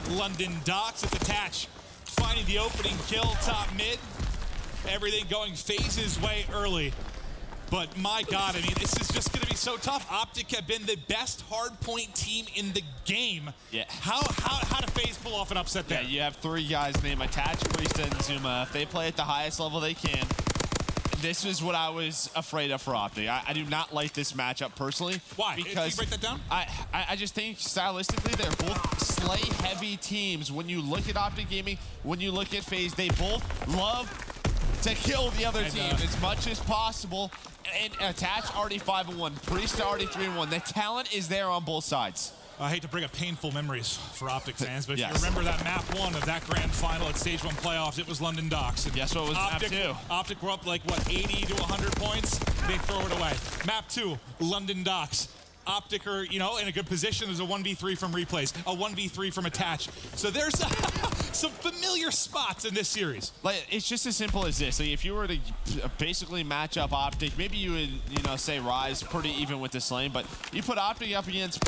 London Docks. It's Attach finding the opening kill top mid. Everything going FaZe's way early. But my God, I mean, this is just going to be so tough. OpTic have been the best hardpoint team in the game. Yeah. How did FaZe pull off an upset there? Yeah, you have three guys named Attach, Priesta, and Zuma. If they play at the highest level they can, this is what I was afraid of for OpTic. I do not like this matchup personally. Why? Because Can you break that down? I just think stylistically they're both slay-heavy teams. When you look at OpTic Gaming, when you look at FaZe, they both love to kill the other team as much as possible. And Attach already 5-1, Priesta already 3-1. The talent is there on both sides. I hate to bring up painful memories for OpTic fans, but Yes. if you remember that map 1 of that grand final at Stage 1 playoffs, it was London Docks. And Yes, so it was map 2. OpTic were up like, what, 80 to 100 points? They throw it away. Map 2, London Docks. OpTic are, you know, in a good position. There's a 1v3 from replays, a 1v3 from Attach. So there's some familiar spots in this series. Like, it's just as simple as this. Like, if you were to basically match up OpTic, maybe you would, you know, say Rise pretty even with this lane, but you put OpTic up against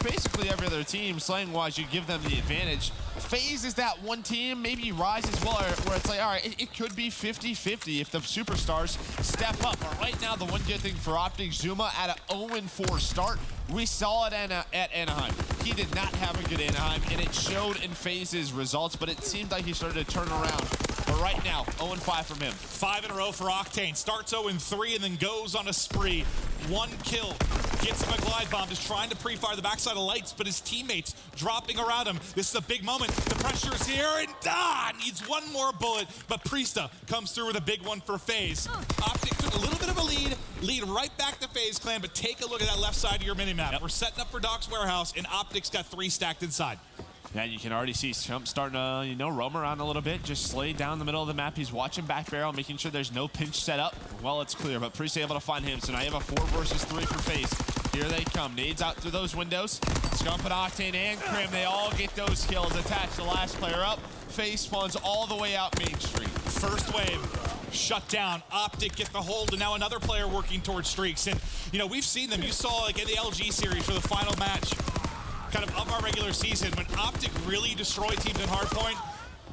basically every other team, slaying-wise, you give them the advantage. FaZe is that one team, maybe Rise as well, where it's like, all right, it could be 50-50 if the superstars step up. But right now, the one good thing for OpTic, Zuma at an 0-4 start. We saw it at Anaheim. He did not have a good Anaheim, and it showed in FaZe's results, but it seemed like he started to turn around. But right now, 0-5 from him. 5 in a row for Octane. Starts 0-3 and then goes on a spree. 1 kill. Gets him a glide bomb. Just trying to pre-fire the backside of lights, but his teammates dropping around him. This is a big moment. The pressure is here, and needs one more bullet. But Priesta comes through with a big one for FaZe. OpTic took a little bit of a lead right back to FaZe Clan, but take a look at that left side of your minimap. Yep. We're setting up for Doc's Warehouse, and OpTic's got 3 stacked inside. Yeah, you can already see Scump starting to, you know, roam around a little bit, just slay down the middle of the map. He's watching back barrel, making sure there's no pinch set up. Well, it's clear, but Priest able to find him. So now you have a 4 versus 3 for FaZe. Here they come. Nades out through those windows. Scump and Octane and Krim, they all get those kills. Attach the last player up. FaZe spawns all the way out Main Street. First wave shut down. OpTic get the hold, and now another player working towards streaks. And, you know, we've seen them. You saw, like, in the LG series for the final match, kind of our regular season, when OpTic really destroy teams in hardpoint,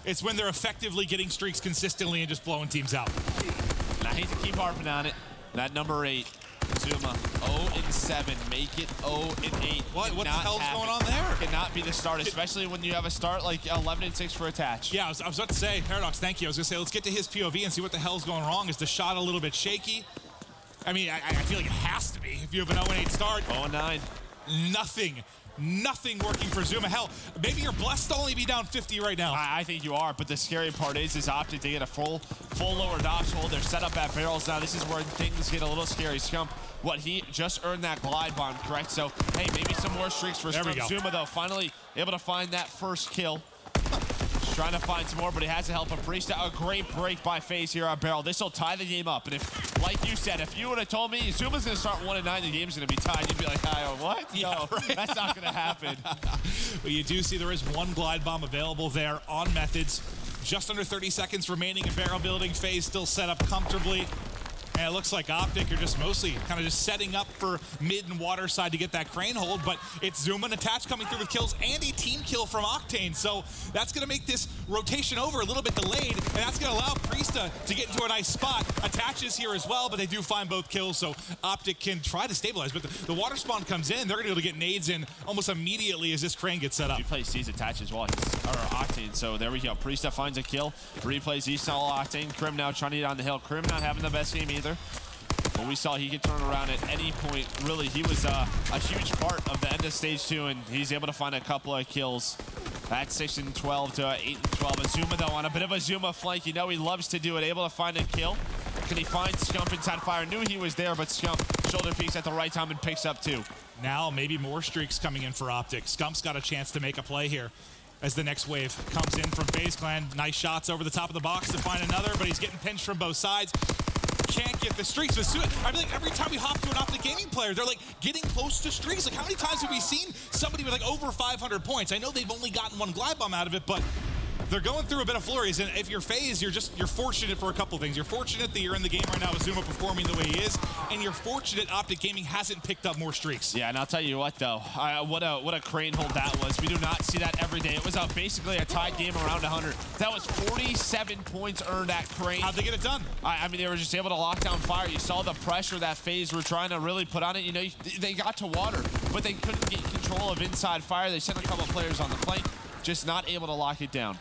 it's when they're effectively getting streaks consistently and just blowing teams out. And I hate to keep harping on it. That number 8, Zuma, 0-7, make it 0-8. What the hell's going on there? Cannot be the start, especially when you have a start like 11-6 for Attach. Yeah, I was about to say, Paradox, thank you. I was going to say, let's get to his POV and see what the hell's going wrong. Is the shot a little bit shaky? I mean, I feel like it has to be if you have an 0-8 start. 0-9. Nothing working for Zuma. Hell, maybe you're blessed to only be down 50 right now. I think you are, but the scary part is OpTic to get a full lower dodge hold. They're set up at barrels now. This is where things get a little scary. Scump, what, he just earned that glide bomb, correct? So, hey, maybe some more streaks for Scump. Zuma, though, finally able to find that first kill. Trying to find some more, but he has the help of Priesta. A great break by FaZe here on Barrel. This will tie the game up. And if, like you said, if you would have told me Zuma's going to start 1-9, the game's going to be tied, you'd be like, what? Yeah, no, right. That's not going to happen. But you do see there is 1 glide bomb available there on Methods. Just under 30 seconds remaining in barrel building. FaZe still set up comfortably. And it looks like OpTic are just mostly kind of just setting up for mid and water side to get that crane hold, but it's Zuma and Attach coming through with kills and a team kill from Octane. So that's going to make this rotation over a little bit delayed, and that's going to allow Priesta to get into a nice spot. Attach is here as well, but they do find both kills, so OpTic can try to stabilize. But the water spawn comes in, they're going to be able to get nades in almost immediately as this crane gets set up. Replay sees Attach as well, or Octane, so there we go. Priesta finds a kill, replays East all Octane. Krim now trying to get on the hill. Krim not having the best game either. But we saw he could turn around at any point. Really, he was a huge part of the end of stage 2, and he's able to find a couple of kills. That's 6-12 to 8-12. And Zuma, though, on a bit of a Zuma flank. You know he loves to do it. Able to find a kill. Can he find Scump inside fire? Knew he was there, but Scump shoulder peeks at the right time and picks up 2. Now maybe more streaks coming in for OpTic. Scump's got a chance to make a play here as the next wave comes in from FaZe Clan. Nice shots over the top of the box to find another, but he's getting pinched from both sides. Can't get the streaks. I mean, like, every time we hop to an OpTic gaming player, they're like getting close to streaks. Like, how many times have we seen somebody with like over 500 points? I know they've only gotten 1 glide bomb out of it, but they're going through a bit of flurries, and if you're FaZe, you're fortunate for a couple things. You're fortunate that you're in the game right now with Zuma performing the way he is, and you're fortunate OpTic Gaming hasn't picked up more streaks. Yeah, and I'll tell you what, though, what a crane hold that was. We do not see that every day. It was basically a tied game around 100. That was 47 points earned at crane. How'd they get it done? I mean, they were just able to lock down fire. You saw the pressure that FaZe were trying to really put on it. You know, they got to water, but they couldn't get control of inside fire. They sent a couple of players on the flank, just not able to lock it down.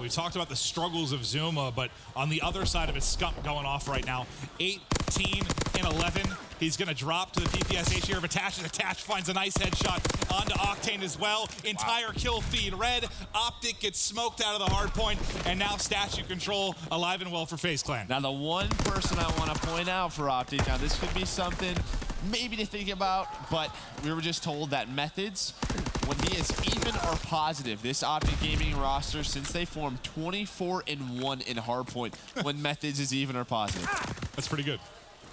We talked about the struggles of Zuma, but on the other side of it, Scump going off right now. 18 and 11. He's going to drop to the PPSH here of Attach, and Attach finds a nice headshot onto Octane as well. Entire kill feed red. OpTic gets smoked out of the hard point, and now Statue Control alive and well for FaZe Clan. Now, the one person I want to point out for OpTic, now this could be something maybe to think about, but we were just told that Methods, when he is even or positive, this OpTic Gaming roster, since they formed 24-1 in hardpoint when Methods is even or positive. That's pretty good.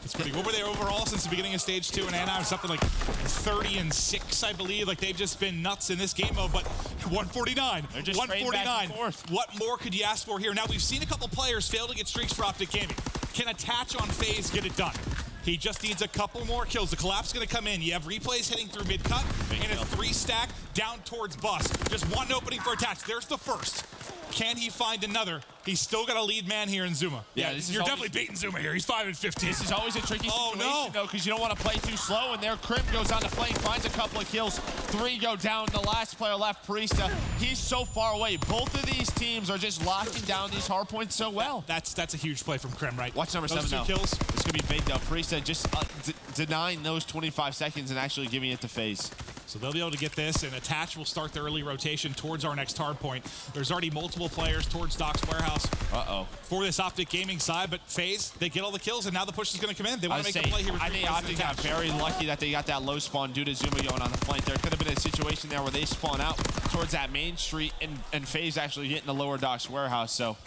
That's pretty good. What were they overall since the beginning of stage 2 in Anaheim? Something like 30-6, I believe. Like, they've just been nuts in this game mode, but 149. They're just 149. back and forth. What more could you ask for here? Now, we've seen a couple players fail to get streaks for OpTic Gaming. Can Attach on FaZe get it done? He just needs a couple more kills. The collapse going to come in. You have replays hitting through mid-cut and a 3-stack down towards bus. Just one opening for Attach. There's the first. Can he find another? He's still got a lead man here in Zuma. Yeah, you're definitely beating Zuma here. He's 5 and 15. This is always a tricky situation, though, because you don't want to play too slow. And there, Crim goes on the flank, finds a couple of kills. 3 go down. The last player left, Priesta. He's so far away. Both of these teams are just locking down these hard points so well. That's a huge play from Crim, right? Watch number 7 those 2 now. kills. It's going to be big, though. Priesta just denying those 25 seconds and actually giving it to FaZe. So they'll be able to get this, and Attach will start the early rotation towards our next hard point. There's already multiple players towards Doc's warehouse for this OpTic Gaming side, but FaZe, they get all the kills, and now the push is going to come in. They want to make a play here. I think OpTic got very lucky that they got that low spawn due to Zuma going on the flank. There could have been a situation there where they spawn out towards that main street, and FaZe actually getting the lower Doc's warehouse. So,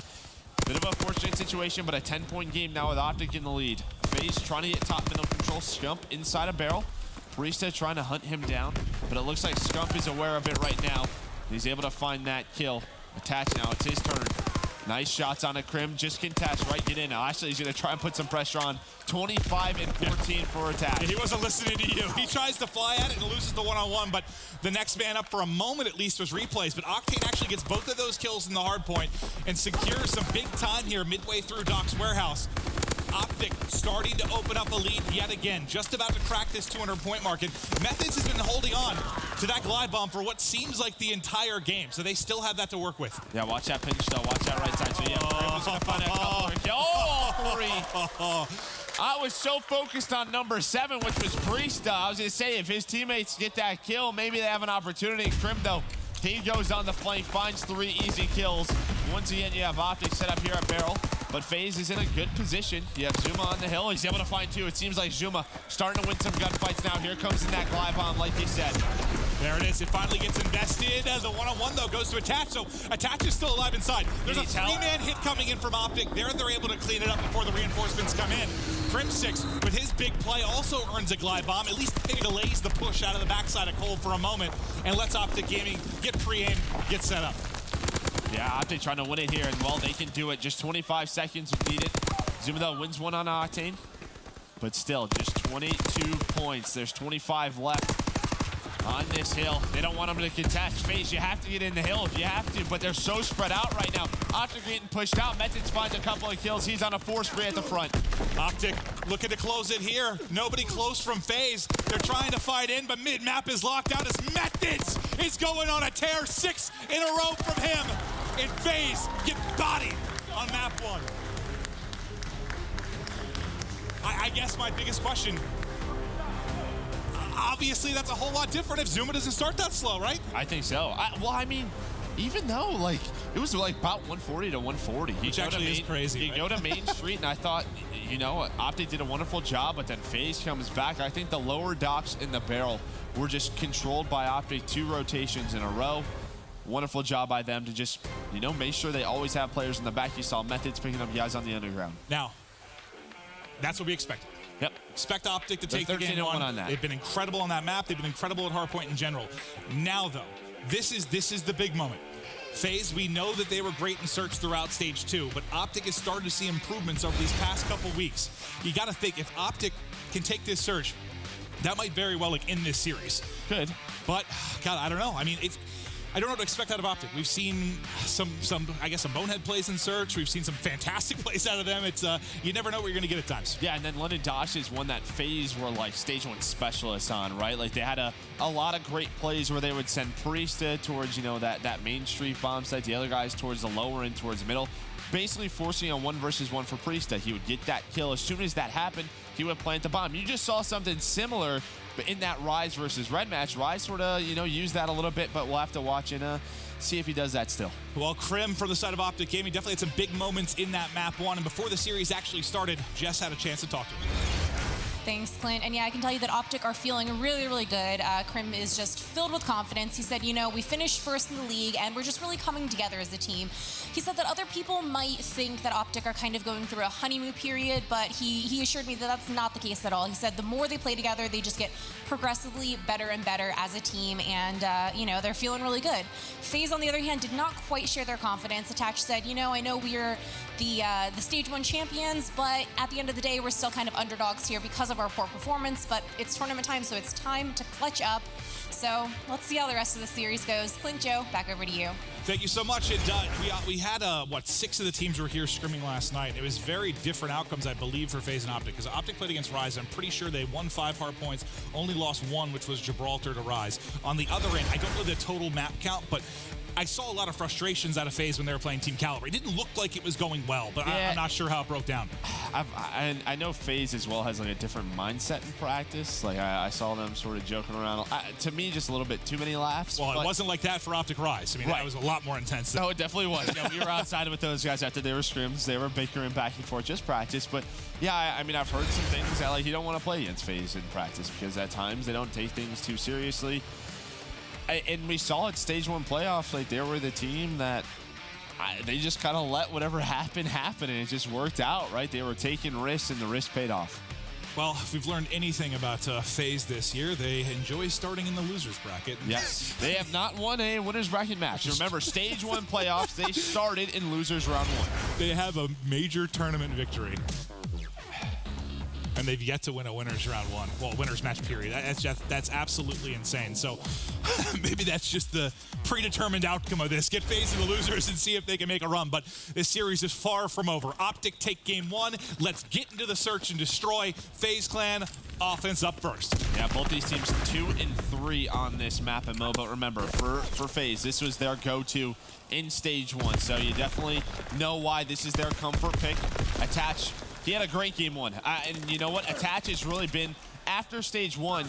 bit of a fortunate situation, but a 10-point game now with OpTic in the lead. FaZe trying to get top middle control. Scump inside a barrel. Priesta trying to hunt him down, but it looks like Scump is aware of it right now. He's able to find that kill. Attach now, it's his turn. Nice shots on a Crim, just contest, right, get in now. Actually, he's gonna try and put some pressure on. 25 and 14 for Attach. Yeah, he wasn't listening to you. He tries to fly at it and loses the one-on-one, but the next man up for a moment at least was replays. But Octane actually gets both of those kills in the hard point and secures some big time here midway through Doc's warehouse. OpTic starting to open up a lead yet again, just about to crack this 200-point mark. And Methods has been holding on to that glide bomb for what seems like the entire game, so they still have that to work with. Yeah, watch that pinch, though. Watch that right side. So, yeah, Crim's going to find a couple of kills. Oh, 3. I was so focused on number 7, which was Priesta. I was going to say, if his teammates get that kill, maybe they have an opportunity. Crim, though, he goes on the flank, finds 3 easy kills. Once again, you have OpTic set up here at Barrel. But FaZe is in a good position. You have Zuma on the hill. He's able to find 2. It seems like Zuma starting to win some gunfights now. Here comes in that glide bomb, like you said. There it is. It finally gets invested. The one-on-one, though, goes to Attach. So Attach is still alive inside. There's a 3-man hit coming in from OpTic. They're able to clean it up before the reinforcements come in. Crim6, with his big play, also earns a glide bomb. At least maybe delays the push out of the backside of Cole for a moment and lets OpTic Gaming get pre-aim, get set up. Yeah, OpTic trying to win it here, and well, they can do it. Just 25 seconds needed. Zuma, though, wins one on Octane, but still, just 22 points. There's 25 left on this hill. They don't want them to contest. FaZe, you have to get in the hill if you have to, but they're so spread out right now. OpTic getting pushed out. Methods finds a couple of kills. He's on a 4 spree at the front. OpTic looking to close it here. Nobody close from FaZe. They're trying to fight in, but mid-map is locked down as Methods is going on a tear. 6 in a row from him. And FaZe get bodied on map 1. I guess my biggest question, obviously that's a whole lot different if Zuma doesn't start that slow, right? I think so. Well, I mean, even though, like, it was like about 140 to 140. Which actually is crazy, You go to Main Street, and I thought, you know, OpTic did a wonderful job, but then FaZe comes back. I think the lower docks in the barrel were just controlled by OpTic 2 rotations in a row. Wonderful job by them to just, you know, make sure they always have players in the back. You saw Methods picking up guys on the underground. Now, that's what we expected. Yep. Expect OpTic to take the game on that. They've been incredible on that map. They've been incredible at hardpoint in general. Now, though, this is the big moment. FaZe, we know that they were great in search throughout stage 2, but OpTic is starting to see improvements over these past couple weeks. You got to think, if OpTic can take this search, that might very well in this series. Good. But, God, I don't know. I mean, I don't know what to expect out of OpTic. We've seen some bonehead plays in search. We've seen some fantastic plays out of them. It's you never know what you're going to get at times. Yeah, and then London Dash is one that FaZe were like stage 1 specialists on, right? Like they had a lot of great plays where they would send Priesta towards, that main street bomb site, the other guys towards the lower end, towards the middle, basically forcing a 1 versus 1 for Priesta. He would get that kill. As soon as that happened, he would plant the bomb. You just saw something similar, but in that Rise versus Red match. Rise sort of, used that a little bit, but we'll have to watch and see if he does that still. Well, Krim from the side of OpTic Gaming definitely had some big moments in that map 1, and before the series actually started, Jess had a chance to talk to him. Thanks, Clint. And yeah, I can tell you that OpTic are feeling really, really good. Krim is just filled with confidence. He said, we finished first in the league and we're just really coming together as a team. He said that other people might think that OpTic are kind of going through a honeymoon period, but he assured me that that's not the case at all. He said the more they play together, they just get progressively better and better as a team, and they're feeling really good. FaZe, on the other hand, did not quite share their confidence. Attach said, I know we're the stage 1 champions, but at the end of the day, we're still kind of underdogs here because of our poor performance, but it's tournament time, so it's time to clutch up. So let's see how the rest of the series goes. Clint, Joe, back over to you. Thank you so much. We had 6 of the teams were here scrimming last night. It was very different outcomes, I believe, for FaZe and OpTic, because OpTic played against Rise. I'm pretty sure they won 5 hard points, only lost 1, which was Gibraltar to Rise. On the other end, I don't know the total map count, but I saw a lot of frustrations out of FaZe when they were playing Team Kaliber. It didn't look like it was going well, but I'm not sure how it broke down. I know FaZe as well has like a different mindset in practice. Like I saw them sort of joking around. To me, just a little bit too many laughs. Well, it wasn't like that for OpTic Rise. I mean, that was a lot more intense. No, it definitely was. We were outside with those guys after they were scrims. They were bickering back and forth, just practice. But yeah, I mean, I've heard some things that you don't want to play against FaZe in practice because at times they don't take things too seriously. And we saw at stage 1 playoffs, they were the team that they just kind of let whatever happen, and it just worked out, right? They were taking risks, and the risk paid off. Well, if we've learned anything about FaZe this year, they enjoy starting in the losers bracket. Yes, they have not won a winners bracket match. Remember, stage 1 playoffs, they started in losers round 1. They have a major tournament victory. And they've yet to win a winners round 1. Well, winners match period. That's absolutely insane. So maybe that's just the predetermined outcome of this. Get FaZe in the losers and see if they can make a run. But this series is far from over. OpTic take game 1. Let's get into the search and destroy. FaZe Clan offense up first. Yeah, both these teams 2 and 3 on this map and Mo. But remember, for FaZe, this was their go-to in stage 1. So you definitely know why this is their comfort pick. Attach. He had a great game 1. And you know what? Attach has really been, after stage 1,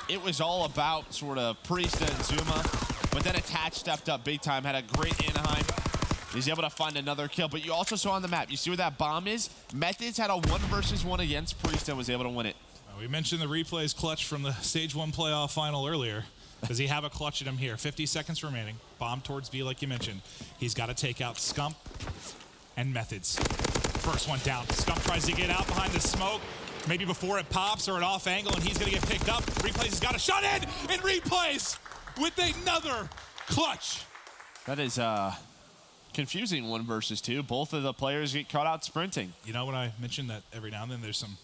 it was all about sort of Priesta and Zuma. But then Attach stepped up big time, had a great Anaheim. He's able to find another kill. But you also saw on the map, you see where that bomb is? Methods had a 1 versus 1 against Priesta and was able to win it. We mentioned the replays clutch from the stage 1 playoff final earlier. Does he have a clutch at him here? 50 seconds remaining. Bomb towards B, like you mentioned. He's got to take out Scump and Methods. First one down. Scump tries to get out behind the smoke, maybe before it pops or an off angle, and he's going to get picked up. Replays has got a shot in, and Replays with another clutch. That is confusing 1 versus 2. Both of the players get caught out sprinting. You know, when I mentioned that every now and then there's some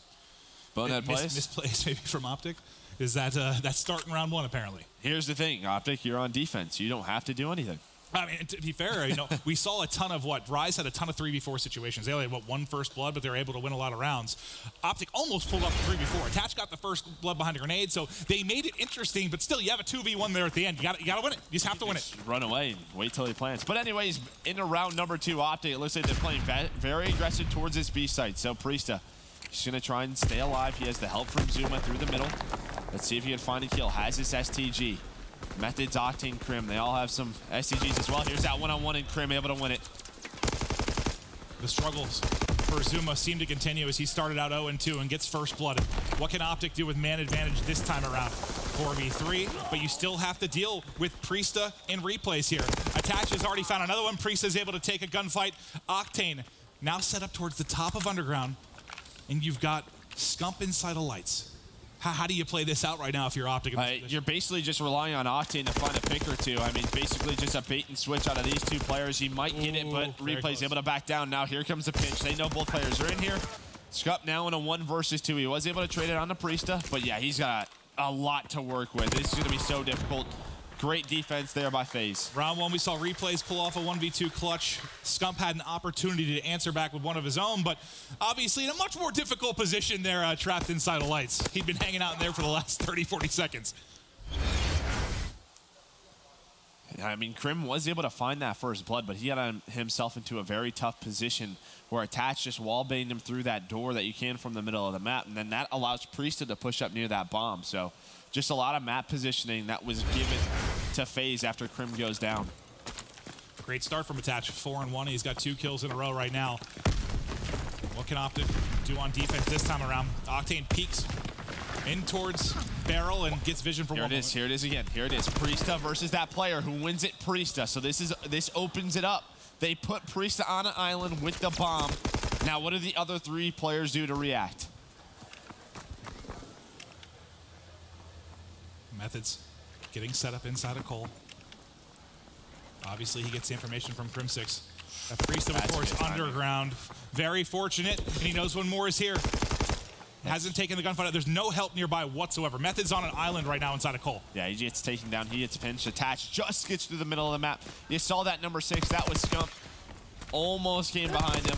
bonehead plays? Misplays maybe from OpTic, is that that's starting round 1 apparently. Here's the thing, OpTic, you're on defense. You don't have to do anything. I mean, to be fair, we saw a ton of Rise had a ton of 3v4 situations. They only had, 1 first blood, but they were able to win a lot of rounds. OpTic almost pulled up the 3v4. Attach got the first blood behind a grenade, so they made it interesting, but still, you have a 2v1 there at the end. You got to win it. You just have to win it. Run away and wait till he plants. But anyways, into round number 2, OpTic, it looks like they're playing very aggressive towards this B site. So Priesta, he's going to try and stay alive. He has the help from Zuma through the middle. Let's see if he can find a kill. Has this STG. Methods, Octane, Krim, they all have some STGs as well. Here's that one-on-one, and Krim able to win it. The struggles for Zuma seem to continue as he started out 0-2 and gets first blooded. What can OpTic do with man advantage this time around? 4v3, but you still have to deal with Priesta in replays here. Attach has already found another one. Priesta is able to take a gunfight. Octane now set up towards the top of Underground, and you've got Scump inside of Lights. How do you play this out right now if you're OpTic? You're basically just relying on Octane to find a pick or two. I mean, basically just a bait and switch out of these two players. He might get it, but Replay's able to back down. Now here comes the pinch. They know both players are in here. Scup now in a 1 versus 2. He was able to trade it on the Priesta, but yeah, he's got a lot to work with. This is going to be so difficult. Great defense there by FaZe. Round 1, we saw Replays pull off a 1v2 clutch. Scump had an opportunity to answer back with one of his own, but obviously in a much more difficult position there, trapped inside of lights. He'd been hanging out in there for the last 30, 40 seconds. I mean, Krim was able to find that first blood, but he got himself into a very tough position where Attach just wall-banged him through that door that you can from the middle of the map, and then that allows Priesta to push up near that bomb. So just a lot of map positioning that was given to FaZe after Krim goes down. Great start from Attach, 4-1. He's got 2 kills in a row right now. What can OpTic do on defense this time around? Octane peeks in towards Barrel and gets vision for one moment. Here it is again. Here it is. Priesta versus that player who wins it, Priesta. So this opens it up. They put Priesta on an island with the bomb. Now what do the other 3 players do to react? Methods getting set up inside of Cole. Obviously, he gets the information from Crim6. That Priesta, of course, underground. Very fortunate, and he knows one more is here. Hasn't taken the gunfight. There's no help nearby whatsoever. Methods on an island right now inside of Cole. Yeah, he gets taken down. He gets pinched. Attached. Just gets through the middle of the map. You saw that number 6. That was Scump. Almost came behind him.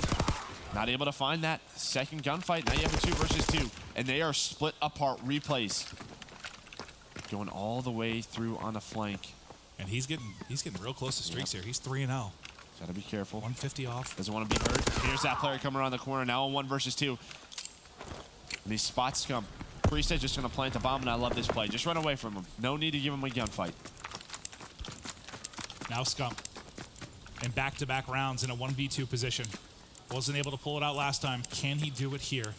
Not able to find that second gunfight. Now you have a 2 versus 2, and they are split apart. Replays going all the way through on the flank. And he's getting real close to streaks here. He's 3-0. Gotta be careful. 150 off. Doesn't want to be hurt. Here's that player coming around the corner. Now a 1 versus 2. And he spots Scump. Priesta just gonna plant the bomb, and I love this play. Just run away from him. No need to give him a gunfight. Now Scump. And back-to-back rounds in a 1v2 position. Wasn't able to pull it out last time. Can he do it here?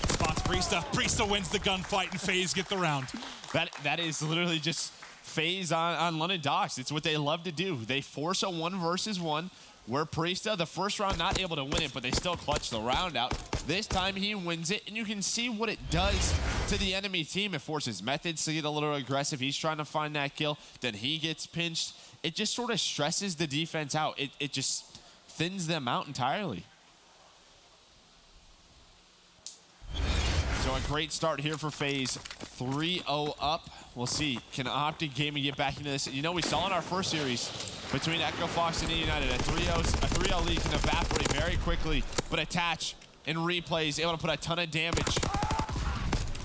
Spots Priesta. Priesta wins the gunfight, and FaZe get the round. That is literally just FaZe on London Docks. It's what they love to do. They force a 1 versus 1 where Priesta, the first round, not able to win it, but they still clutch the round out. This time he wins it, and you can see what it does to the enemy team. It forces Methods to get a little aggressive. He's trying to find that kill. Then he gets pinched. It just sort of stresses the defense out. It just thins them out entirely. So a great start here for FaZe. 3-0 up. We'll see. Can OpTic Gaming get back into this? You know, we saw in our first series between Echo Fox and eUnited, a 3-0 lead can evaporate very quickly, but Attach in Replays able to put a ton of damage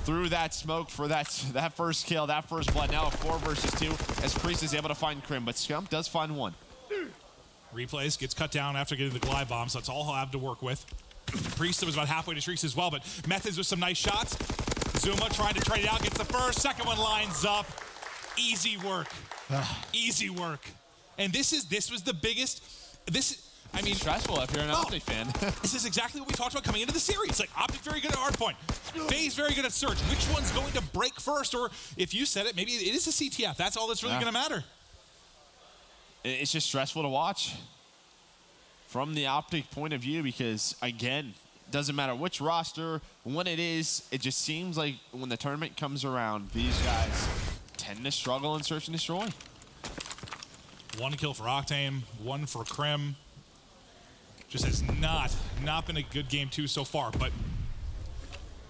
through that smoke for that first kill, that first blood. Now a 4 versus 2 as Priest is able to find Krim, but Scump does find 1. Replays gets cut down after getting the glide bomb, so that's all he'll have to work with. Priesta was about halfway to streaks as well, but Methods with some nice shots. Zuma trying to trade it out, gets the first, second one lines up. Easy work. Easy work. And this was the biggest, I mean, stressful if you're an OpTic fan. This is exactly what we talked about coming into the series. Like, OpTic very good at hardpoint. FaZe very good at search. Which one's going to break first? Or if you said it, maybe it is a CTF. That's all that's really going to matter. It's just stressful to watch from the OpTic point of view because, again, doesn't matter which roster, when it is, it just seems like when the tournament comes around, these guys tend to struggle in search and destroy. 1 kill for Octane, 1 for Krim. Just has not been a good game 2 so far, but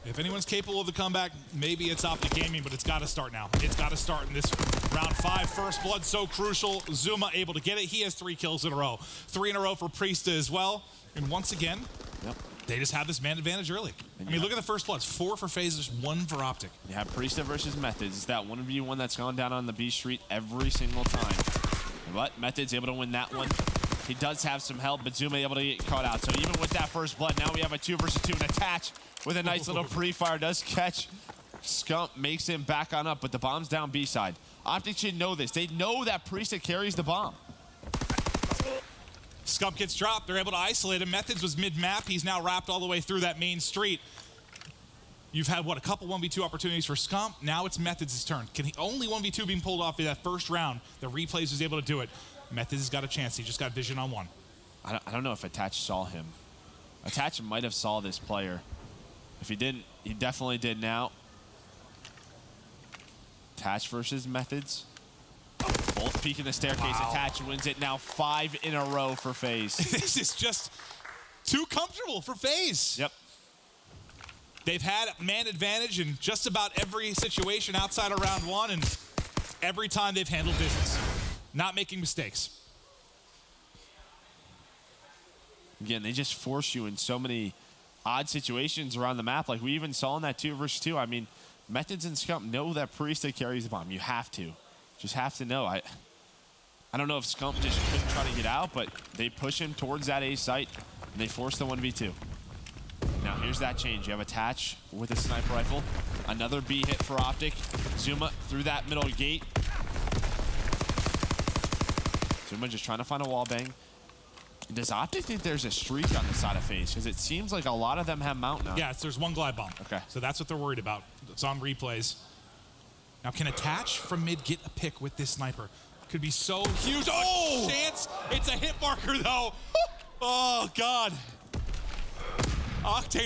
if anyone's capable of the comeback, maybe it's OpTic Gaming, but it's got to start now. It's got to start in this round 5. First blood so crucial. Zuma able to get it. He has 3 kills in a row. 3 in a row for Priesta as well. And once again, they just have this man advantage early. I mean, look at the first bloods. 4 for FaZe, just 1 for OpTic. You have Priesta versus Methods. It's that 1v1 that's gone down on the B Street every single time. But Methods able to win that one. He does have some help, but Zuma able to get caught out. So even with that first blood, now we have a 2 versus 2 and Attach with a nice little pre-fire. Does catch Scump, makes him back on up, but the bomb's down B side. OpTic should know this. They know that Priesta carries the bomb. Scump gets dropped. They're able to isolate him. Methods was mid-map. He's now wrapped all the way through that main street. You've had, what, a couple 1v2 opportunities for Scump. Now it's Methods' turn. Can he only 1v2 being pulled off in that first round? The Replays was able to do it. Methods has got a chance. He just got vision on 1. I don't know if Attach saw him. Attach might have saw this player. If he didn't, he definitely did now. Attach versus Methods. Both peeking the staircase. Wow. Attach wins it now 5 in a row for FaZe. This is just too comfortable for FaZe. Yep. They've had man advantage in just about every situation outside of round 1, and every time they've handled business. Not making mistakes. Again, they just force you in so many odd situations around the map. Like we even saw in that 2 versus 2. I mean, Methods and Scump know that Priesta carries the bomb. You have to. Just have to know. I don't know if Scump just couldn't try to get out, but they push him towards that A site, and they force the 1v2. Now here's that change. You have Attach with a sniper rifle. Another B hit for OpTic. Zuma through that middle gate. Zuma just trying to find a wall bang. Does OpTic think there's a streak on the side of FaZe? Because it seems like a lot of them have Mount now. Yeah, there's one glide bomb. Okay. So that's what they're worried about. It's on replays. Now, can Attach from mid get a pick with this sniper? Could be so huge. Oh, chance. It's a hit marker, though. Oh, God. Octane,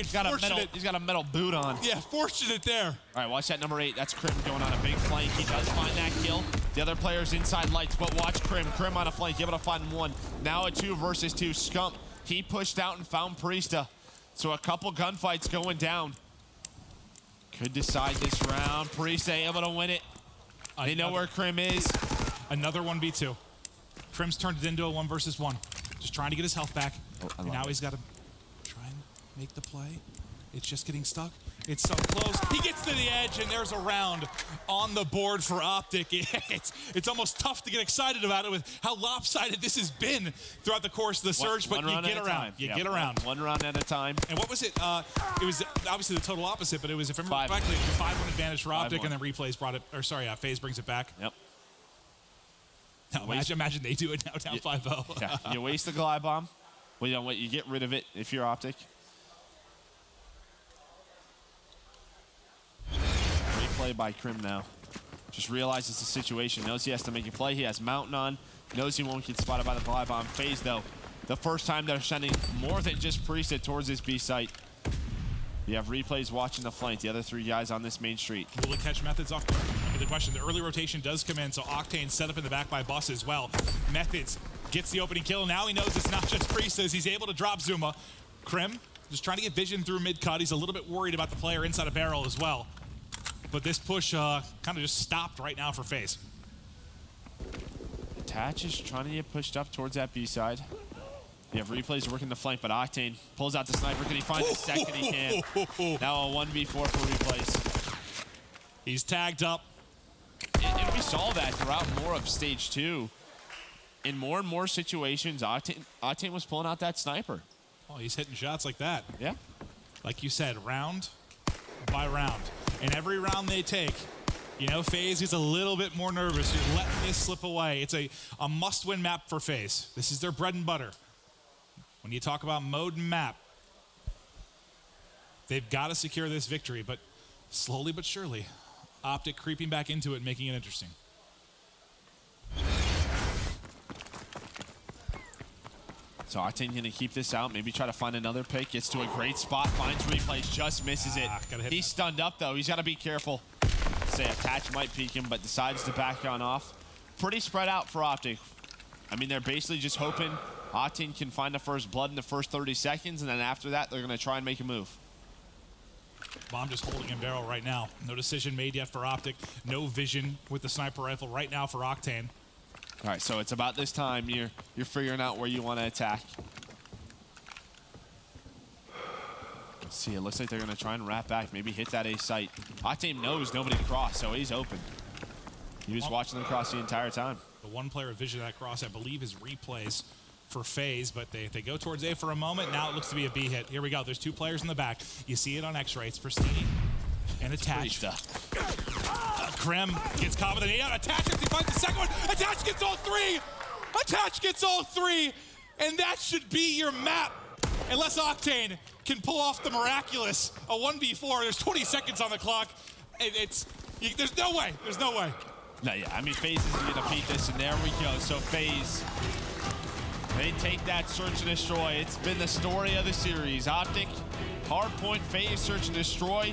he's got a metal boot on. Yeah, fortunate there. All right, watch that number 8. That's Krim going on a big flank. He does find that kill. The other player's inside lights, but watch Krim. Krim on a flank, able to find one. Now a 2 versus 2. Scump, he pushed out and found Priesta. So a couple gunfights going down. Could decide this round. Priesta able to win it. They know where Krim is. Another 1v2. Krim's turned it into a 1 versus 1. Just trying to get his health back. And now he's got to try and make the play. It's just getting stuck. It's so close. He gets to the edge, and there's a round on the board for OpTic. It's almost tough to get excited about it with how lopsided this has been throughout the course of the surge, but you get around. You get around. One round at a time. And what was it? It was obviously the total opposite, but it was, if I remember correctly, a 5-1 advantage for OpTic, and then replays brought it, or sorry, FaZe brings it back. Yep. No, imagine they do it now, down 5-0. Yeah. You waste the glide bomb. Well, you know what? You get rid of it if you're OpTic. Great play by Krim now. Just realizes the situation. Knows he has to make a play. He has Mountain on. Knows he won't get spotted by the glide bomb. FaZe, though, the first time they're sending more than just Priesta towards this B site. You have replays watching the flank. The other 3 guys on this main street. Will it catch Methods off? The question, the early rotation does come in, so Octane set up in the back by Bus as well. Methods gets the opening kill. Now he knows it's not just Priesta. He's able to drop Zuma. Krim just trying to get vision through mid-cut. He's a little bit worried about the player inside a barrel as well. But this push kind of just stopped right now for FaZe. Attach is trying to get pushed up towards that B side. You have replays working the flank, but Octane pulls out the sniper. Can he find the second he can? Now a 1v4 for replays. He's tagged up. And we saw that throughout more of stage 2. In more and more situations, Octane was pulling out that sniper. Oh, he's hitting shots like that. Yeah. Like you said, round by round. And every round they take, you know, FaZe is a little bit more nervous. You're letting this slip away. It's a must-win map for FaZe. This is their bread and butter. When you talk about mode and map, they've got to secure this victory, but slowly but surely, OpTic creeping back into it, making it interesting. So Octane going to keep this out, maybe try to find another pick, gets to a great spot, finds replays, just misses it. He's stunned up though, he's got to be careful. Say Attach might peek him, but decides to back on off. Pretty spread out for OpTic. I mean, they're basically just hoping Octane can find the first blood in the first 30 seconds, and then after that, they're going to try and make a move. Bomb just holding in barrel right now. No decision made yet for OpTic. No vision with the sniper rifle right now for Octane. All right, so it's about this time you're figuring out where you want to attack. Let's see, it looks like they're going to try and wrap back, maybe hit that A site. Octane knows nobody crossed, so he's open. He was watching them cross the entire time. The one player vision of that cross, I believe, is replays for FaZe, but they go towards A for a moment. Now it looks to be a B hit. Here we go. There's 2 players in the back. You see it on X-ray. It's Pristini and Attach. Krim gets caught with an 8 out. Attach, he finds the second one. Attach gets all 3. Attach gets all 3. And that should be your map. Unless Octane can pull off the miraculous. A 1v4. There's 20 seconds on the clock. There's no way. There's no way. No, yeah. I mean, FaZe is going to beat this, and there we go. So FaZe They take that search and destroy. It's been the story of the series. OpTic, hardpoint, FaZe, search and destroy.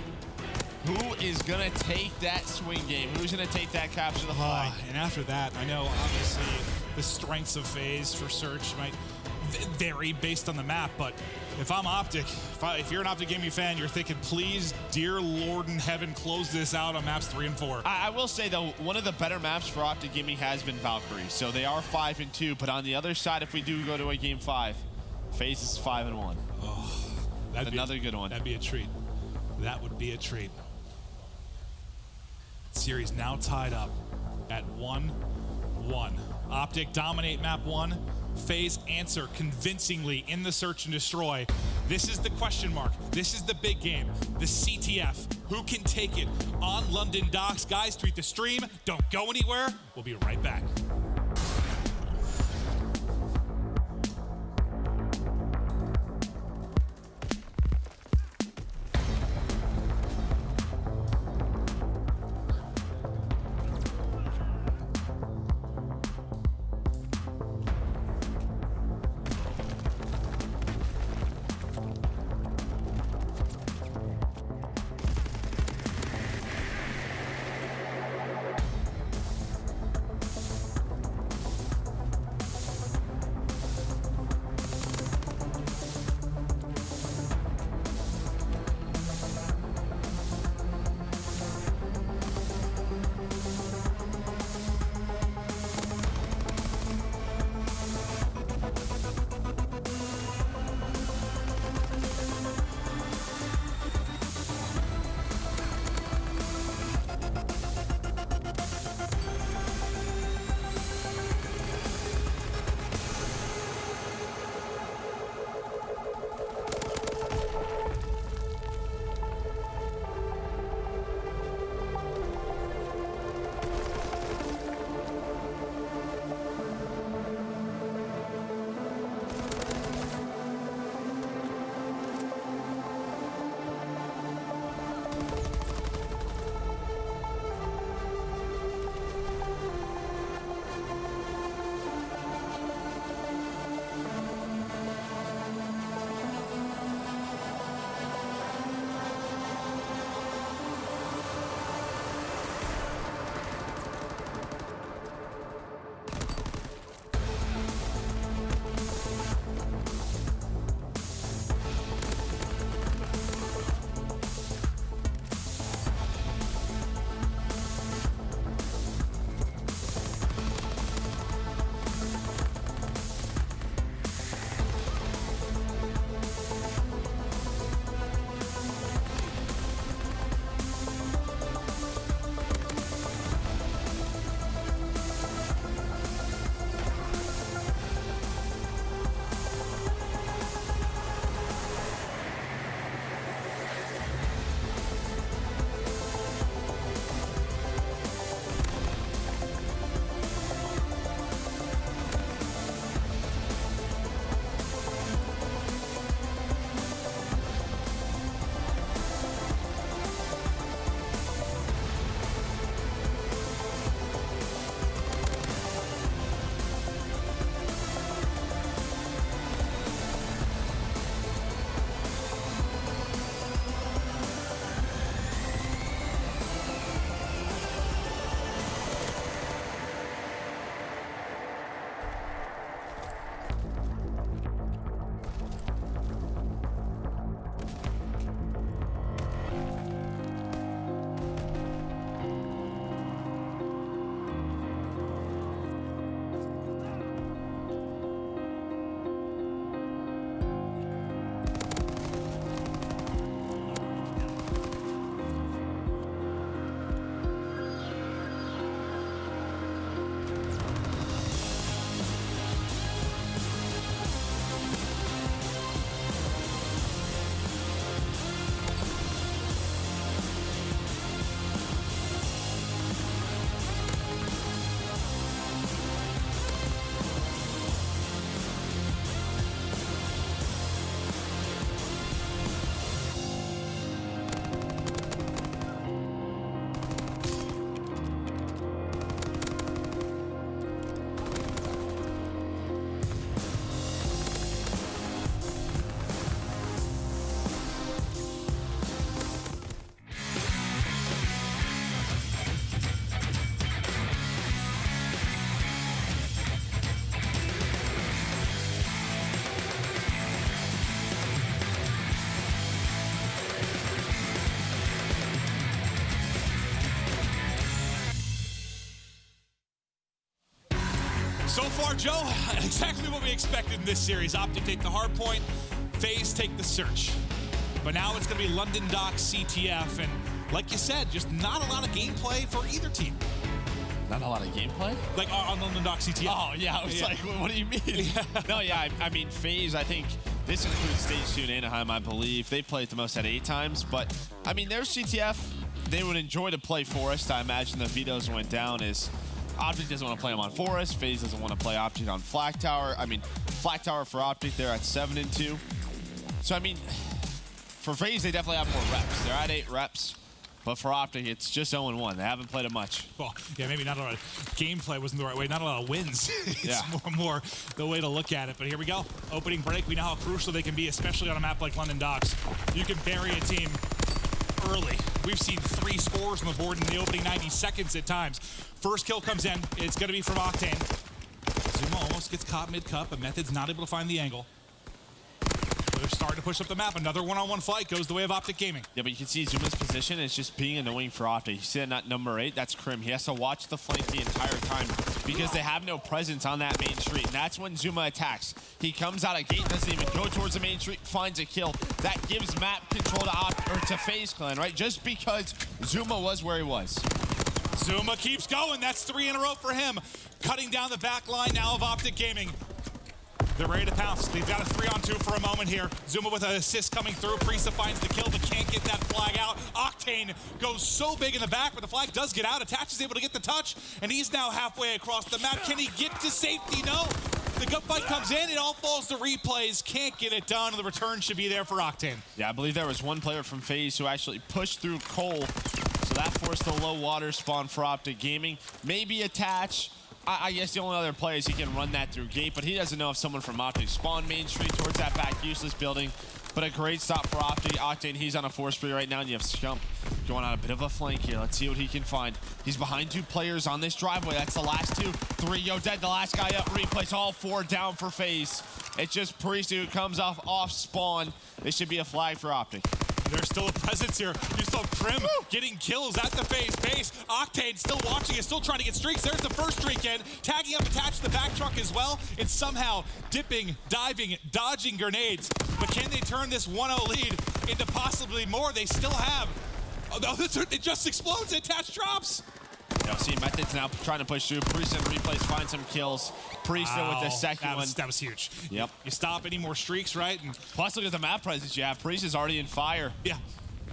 Who is going to take that swing game? Who's going to take that capture the flag? And after that, I know obviously the strengths of FaZe for search might vary based on the map, but if I'm OpTic, if you're an OpTic Gaming fan, you're thinking, please, dear Lord in heaven, close this out on maps 3 and 4. I will say, though, one of the better maps for OpTic Gaming has been Valkyrie. So they are 5 and 2, but on the other side, if we do go to a game 5, FaZe is 5 and 1. Oh, that'd another good one. That'd be a treat. That would be a treat. Series now tied up at 1-1. OpTic dominate map 1. FaZe answer convincingly in the search and destroy. This is the question mark. This is the big game. The CTF. Who can take it on London docks? Guys, tweet the stream. Don't go anywhere. We'll be right back. So far, Joe, exactly what we expected in this series. OpTic take the hard point, FaZe take the search. But now it's going to be London Docks CTF, and like you said, just not a lot of gameplay for either team. Not a lot of gameplay? Like on London Docks CTF. Oh, yeah, I was like, what do you mean? Yeah. No, yeah, I mean, FaZe, I think this includes Stage 2 in Anaheim, I believe. They played the most at 8 times, but, I mean, their CTF, they would enjoy to play Forest. I imagine the vetoes went down is OpTic doesn't want to play them on Forest. FaZe doesn't want to play OpTic on Flag Tower. I mean, Flag Tower for OpTic, they're at 7-2. So, I mean, for FaZe, they definitely have more reps. They're at 8 reps. But for OpTic, it's just 0-1. They haven't played it much. Well, yeah, maybe not a lot of gameplay wasn't the right way. Not a lot of wins. It's yeah. more the way to look at it. But here we go. Opening break. We know how crucial they can be, especially on a map like London Docks. You can bury a team early. We've seen 3 scores from the board in the opening 90 seconds at times. First kill comes in. It's going to be from Octane. Zuma almost gets caught mid-cup, but Method's not able to find the angle. They're starting to push up the map. Another one-on-one fight goes the way of OpTic Gaming. Yeah, but you can see Zuma's position is just being annoying for OpTic. You see that not number 8, that's Krim. He has to watch the flank the entire time because they have no presence on that main street. And that's when Zuma attacks. He comes out of gate, doesn't even go towards the main street, finds a kill. That gives map control to FaZe Clan, right? Just because Zuma was where he was. Zuma keeps going. That's 3 in a row for him. Cutting down the back line now of OpTic Gaming. They're ready to pounce. They've got a 3-on-2 for a moment here. Zuma with an assist coming through. Priesta finds the kill, but can't get that flag out. Octane goes so big in the back, but the flag does get out. Attach is able to get the touch, and he's now halfway across the map. Can he get to safety? No. The gunfight comes in. It all falls to replays. Can't get it done. The return should be there for Octane. Yeah, I believe there was one player from FaZe who actually pushed through Cole, so that forced the low water spawn for OpTic Gaming. Maybe Attach. I guess the only other player is he can run that through gate, but he doesn't know if someone from OpTic spawned main street towards that back useless building. But a great stop for OpTic. Octane, he's on a 4-spree right now, and you have Scump going on a bit of a flank here. Let's see what he can find. He's behind 2 players on this driveway. That's the last 2. 3, yo, dead. The last guy up. Replays all 4 down for FaZe. It's just Priest who comes off spawn. This should be a flag for OpTic. There's still a presence here. You saw Krim getting kills at the FaZe base. Octane still watching it, still trying to get streaks. There's the first streak in. Tagging up attached to the back truck as well. It's somehow dipping, diving, dodging grenades. But can they turn this 1-0 lead into possibly more? They still have. Oh, it just explodes. Attached drops. You see Method's now trying to push through. Priest and replays find some kills. Priesta with the second one. That was huge. Yep. You stop any more streaks, right? And plus, look at the map presence you have. Priest is already in fire. Yeah.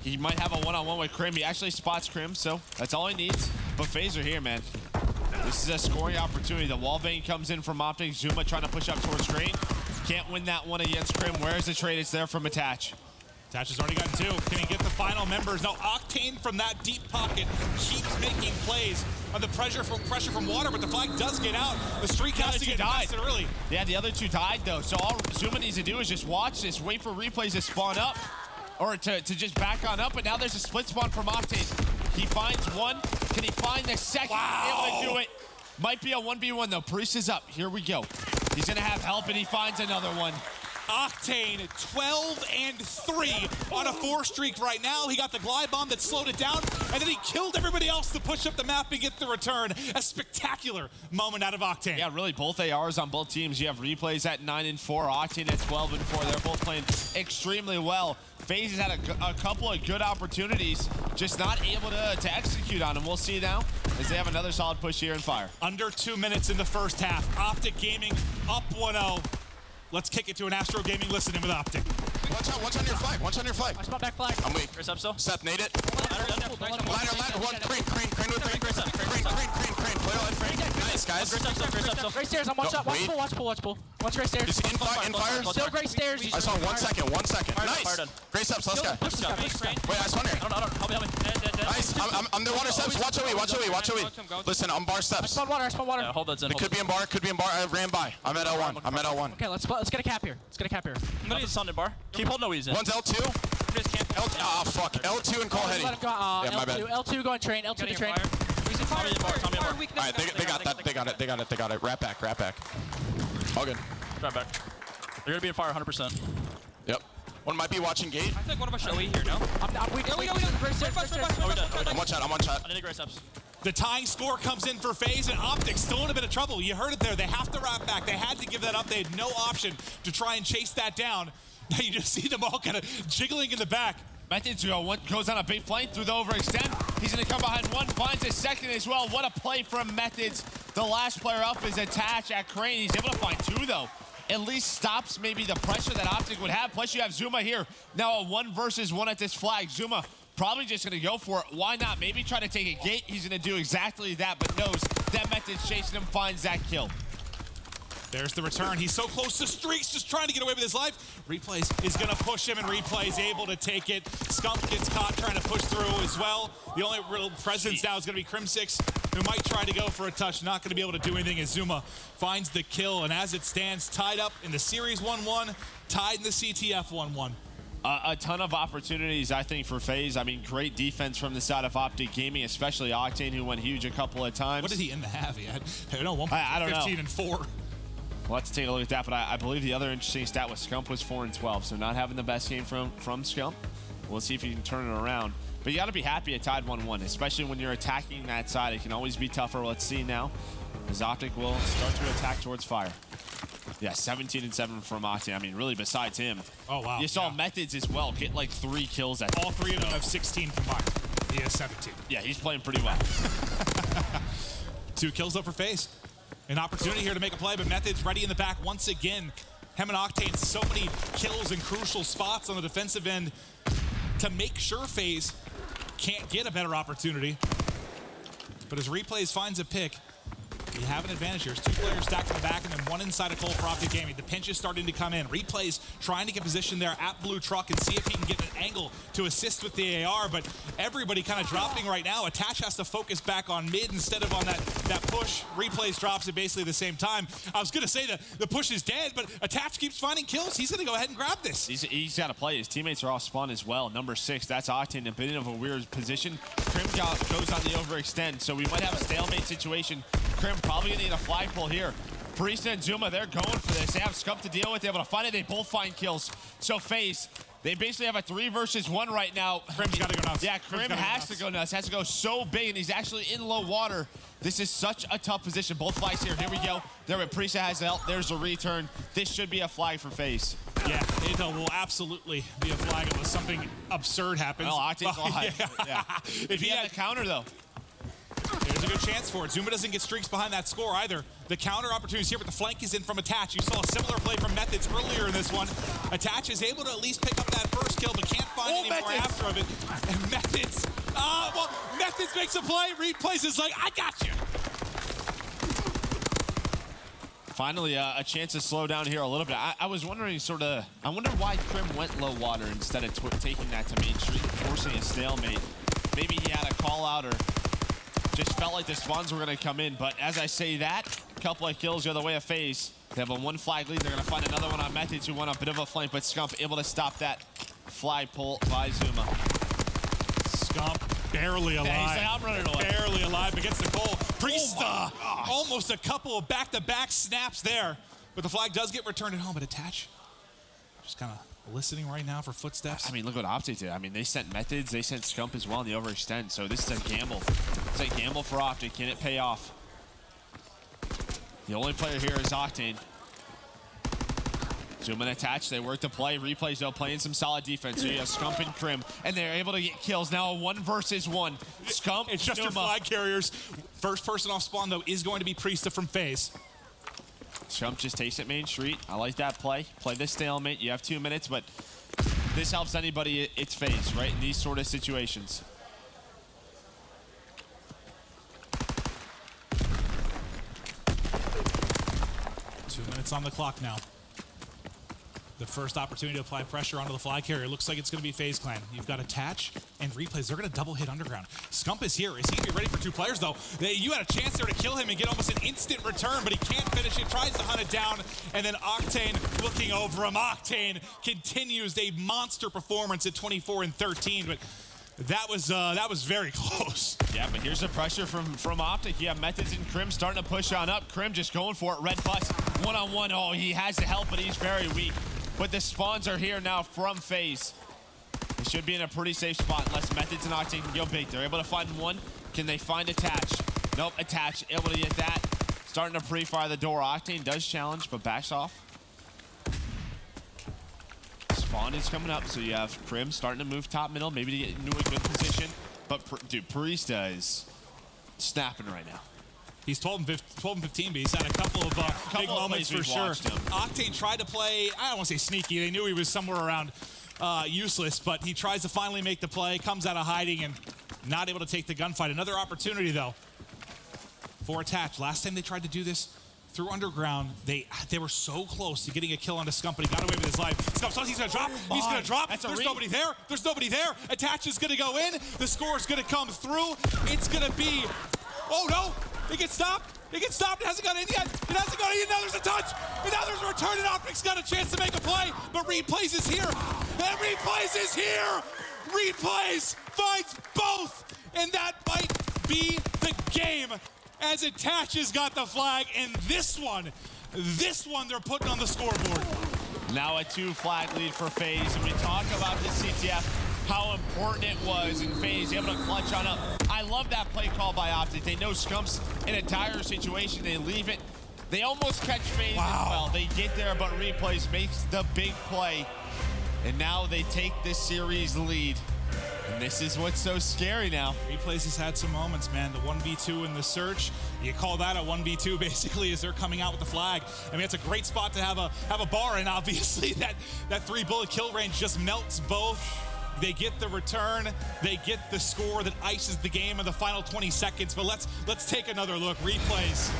He might have a one-on-one with Krim. He actually spots Krim, so that's all he needs. But FaZe are here, man. This is a scoring opportunity. The wall vein comes in from OpTic. Zuma trying to push up towards Green. Can't win that one against Krim. Where's the trade? It's there from Attach. Attach has already gotten 2. Can he get the final members? No, Octane from that deep pocket keeps making plays on the pressure from water, but the flag does get out. The streak has to get invested early. Yeah, the other 2 died, though. So all Zuma needs to do is just watch this, wait for replays to spawn up, or to just back on up, but now there's a split spawn from Octane. He finds one. Can he find the second? Wow. Able to do it. Might be a 1v1, though. Priest is up. Here we go. He's going to have help, and he finds another one. Octane 12-3 on a 4 streak right now. He got the glide bomb that slowed it down, and then he killed everybody else to push up the map and get the return. A spectacular moment out of Octane. Yeah, really, both ARs on both teams. You have replays at 9-4, Octane at 12-4. They're both playing extremely well. FaZe has had a couple of good opportunities, just not able to execute on them. We'll see now as they have another solid push here in fire. Under 2 minutes in the first half. OpTic Gaming up 1-0. Let's kick it to an Astro Gaming listening with OpTic. Watch on your flag. Watch on your flag. I spot back flag. I'm weak. Chris up still. Seth, nade it. Ladder, One. Crane with me. Crane. Play on. Nice, guys. Chris up still. Great stairs. I'm one shot. Watch pull. Watch great stairs. Is he in fire? Still great stairs. I saw 1 second. Nice. Great steps. Let's go. Wait, I spawn here. Help me. Nice. I'm the water steps. Watch OE. Listen, I'm bar steps. I spawn water. Yeah, hold that in. It could be in bar. I ran by. I'm at L1. Okay, let's get a cap here. I'm gonna use Sun bar. Keep holding O's in. One's L2. Fuck. L2 and Cole Heady. Let him go. Yeah, my bad. L2 going train. L2 to train. Tommy in bar. Alright, they got it. Rat back. All good. Drop back. They're gonna be in fire 100%. Yep. One might be watching gate. I think one of us should OE here, no? I'm weak. Great steps. Great stairs. Oh, we're done. I'm one shot. I need a great steps. The tying score comes in for FaZe, and OpTic still in a bit of trouble. You heard it there. They have to wrap back. They had to give that up. They had no option to try and chase that down. Now you just see them all kind of jiggling in the back. Methods goes on a big flank through the overextend. He's going to come behind one, finds a second as well. What a play from Methods. The last player up is attached at Crane. He's able to find two, though. At least stops maybe the pressure that OpTic would have. Plus, you have Zuma here. Now a 1 versus 1 at this flag. Zuma probably just going to go for it. Why not? Maybe try to take a gate. He's going to do exactly that, but knows that Method's chasing him, finds that kill. There's the return. He's so close to Streaks, just trying to get away with his life. Replays is going to push him, and Replays able to take it. Scump gets caught trying to push through as well. The only real presence now is going to be Crim6, who might try to go for a touch. Not going to be able to do anything as Zuma finds the kill. And as it stands, tied up in the Series 1-1, tied in the CTF 1-1. A ton of opportunities, I think, for FaZe. I mean, great defense from the side of OpTic Gaming, especially Octane, who went huge a couple of times. What did he end the half? He had, I don't know, I don't know. 15 and 4. We'll have to take a look at that, but I believe the other interesting stat was Scump was 4 and 12, so not having the best game from Scump. We'll see if he can turn it around. But you got to be happy at tied 1-1, especially when you're attacking that side. It can always be tougher. Let's see now as OpTic will start to attack towards fire. Yeah, 17 and 7 from Octane. I mean, really, besides him. Oh, wow. You saw Methods as well get like 3 kills at all 3 of them have 16 combined. He has 17. Yeah, he's playing pretty well. 2 kills up for FaZe. An opportunity here to make a play, but Methods ready in the back once again. Him and Octane, so many kills in crucial spots on the defensive end to make sure FaZe can't get a better opportunity. But as Replays finds a pick, you have an advantage here. There's 2 players stacked in the back and then 1 inside of Cole for OpTic Gaming. The pinch is starting to come in. Replays trying to get position there at Blue Truck and see if he can get an angle to assist with the AR, but everybody kind of dropping right now. Attach has to focus back on mid instead of on that push. Replays drops at basically the same time. I was going to say that the push is dead, but Attach keeps finding kills. He's going to go ahead and grab this. He's got to play. His teammates are all spun as well. Number 6, that's Octane, a bit of a weird position. Crim goes on the overextend, so we might have a stalemate situation. Crim probably gonna need a flagpole here. Priest and Zuma, they're going for this. They have Scump to deal with. They're able to find it. They both find kills. So FaZe, they basically have a 3 versus 1 right now. Crim's got to go nuts. Yeah, Crim has to go nuts. Has to go so big, and he's actually in low water. This is such a tough position. Both flags here. Here we go. There, Priest has the help. There's a return. This should be a flag for FaZe. Yeah, it will absolutely be a flag unless something absurd happens. Well, Octane's alive. Yeah. If he had the counter, though. There's a good chance for it. Zuma doesn't get streaks behind that score either. The counter opportunities here, but the flank is in from Attach. You saw a similar play from Methods earlier in this one. Attach is able to at least pick up that first kill, but can't find any more after of it. And Methods, Methods makes a play. Replays is like, I got you. Finally, a chance to slow down here a little bit. I was wondering I wonder why Crim went low water instead of taking that to Main Street, forcing a stalemate. Maybe he had a call out or just felt like the spawns were going to come in. But as I say that, a couple of kills go the way of FaZe. They have a 1 flag lead. They're going to find another one on Methods, who went a bit of a flank, but Scump able to stop that flag pull by Zuma. Scump barely alive. Yeah, he's like, I'm running away. Barely alive against the goal. Priest, almost a couple of back-to-back snaps there. But the flag does get returned at home, but Attach just kind of listening right now for footsteps. I mean, look what OpTic did. I mean, they sent Methods, they sent Scump as well in the overextend. So this is a gamble. It's a gamble for OpTic. Can it pay off? The only player here is Octane. Zoom and Attach, they work the play. Replays, though, playing some solid defense. So you have Scump and Crim, and they're able to get kills. Now a 1 versus 1. Scump, it's just your flag carriers. First person off spawn, though, is going to be Priesta from FaZe. Scump just takes it Main Street. I like that play. Play this stalemate. You have 2 minutes, but this helps anybody it's FaZe, right, in these sort of situations. Two minutes on the clock now. The first opportunity to apply pressure onto the flag carrier. Looks like it's going to be FaZe Clan. You've got Attach and Replays. They're going to double hit underground. Scump is here. Is he going to be ready for 2 players, though? You had a chance there to kill him and get almost an instant return, but he can't finish it. Tries to hunt it down, and then Octane looking over him. Octane continues a monster performance at 24 and 13, but that was very close. Yeah, but here's the pressure from OpTic. You have Methods and Crim starting to push on up. Crim just going for it. Red bus, one-on-one. Oh, he has the help, but he's very weak. But the spawns are here now from FaZe. They should be in a pretty safe spot unless Methods and Octane can go big. They're able to find 1, Can they find Attach? Nope, Attach able to get that. Starting to pre-fire the door. Octane does challenge, but backs off. Spawn is coming up, so you have Krim starting to move top middle, maybe to get into a good position. But, dude, Priesta is snapping right now. He's 12 and 15, but he's had a couple of big moments for sure. Octane tried to play, I don't want to say sneaky. They knew he was somewhere around useless, but he tries to finally make the play, comes out of hiding, and not able to take the gunfight. Another opportunity, though, for Attach. Last time they tried to do this through Underground, they were so close to getting a kill onto Scump, but he got away with his life. Scump, he's gonna drop. He's gonna drop. There's nobody there. There's nobody there. Attach is gonna go in. The score is gonna come through. It's gonna be, oh no, it gets stopped. It gets stopped. It hasn't got in yet. It hasn't got in yet. Now there's a touch. And now there's a return, and OpTic's got a chance to make a play, but Replays is here. And Replays is here. Replays finds both, and that might be the game, as Attach has got the flag, and this one they're putting on the scoreboard. Now a 2-flag lead for FaZe, and we talk about the CTF, how important it was in FaZe able to clutch on up. I love that play call by OpTic. They know Scump's in a dire situation. They leave it. They almost catch FaZe as well. They get there, but Replays makes the big play, and now they take this series lead. And this is what's so scary now. Replays has had some moments, man. The 1v2 in the search, you call that a 1v2 basically as they're coming out with the flag. I mean, it's a great spot to have a bar, and obviously that 3-bullet kill range just melts both. They get the return, they get the score that ices the game in the final 20 seconds. But let's take another look. Replays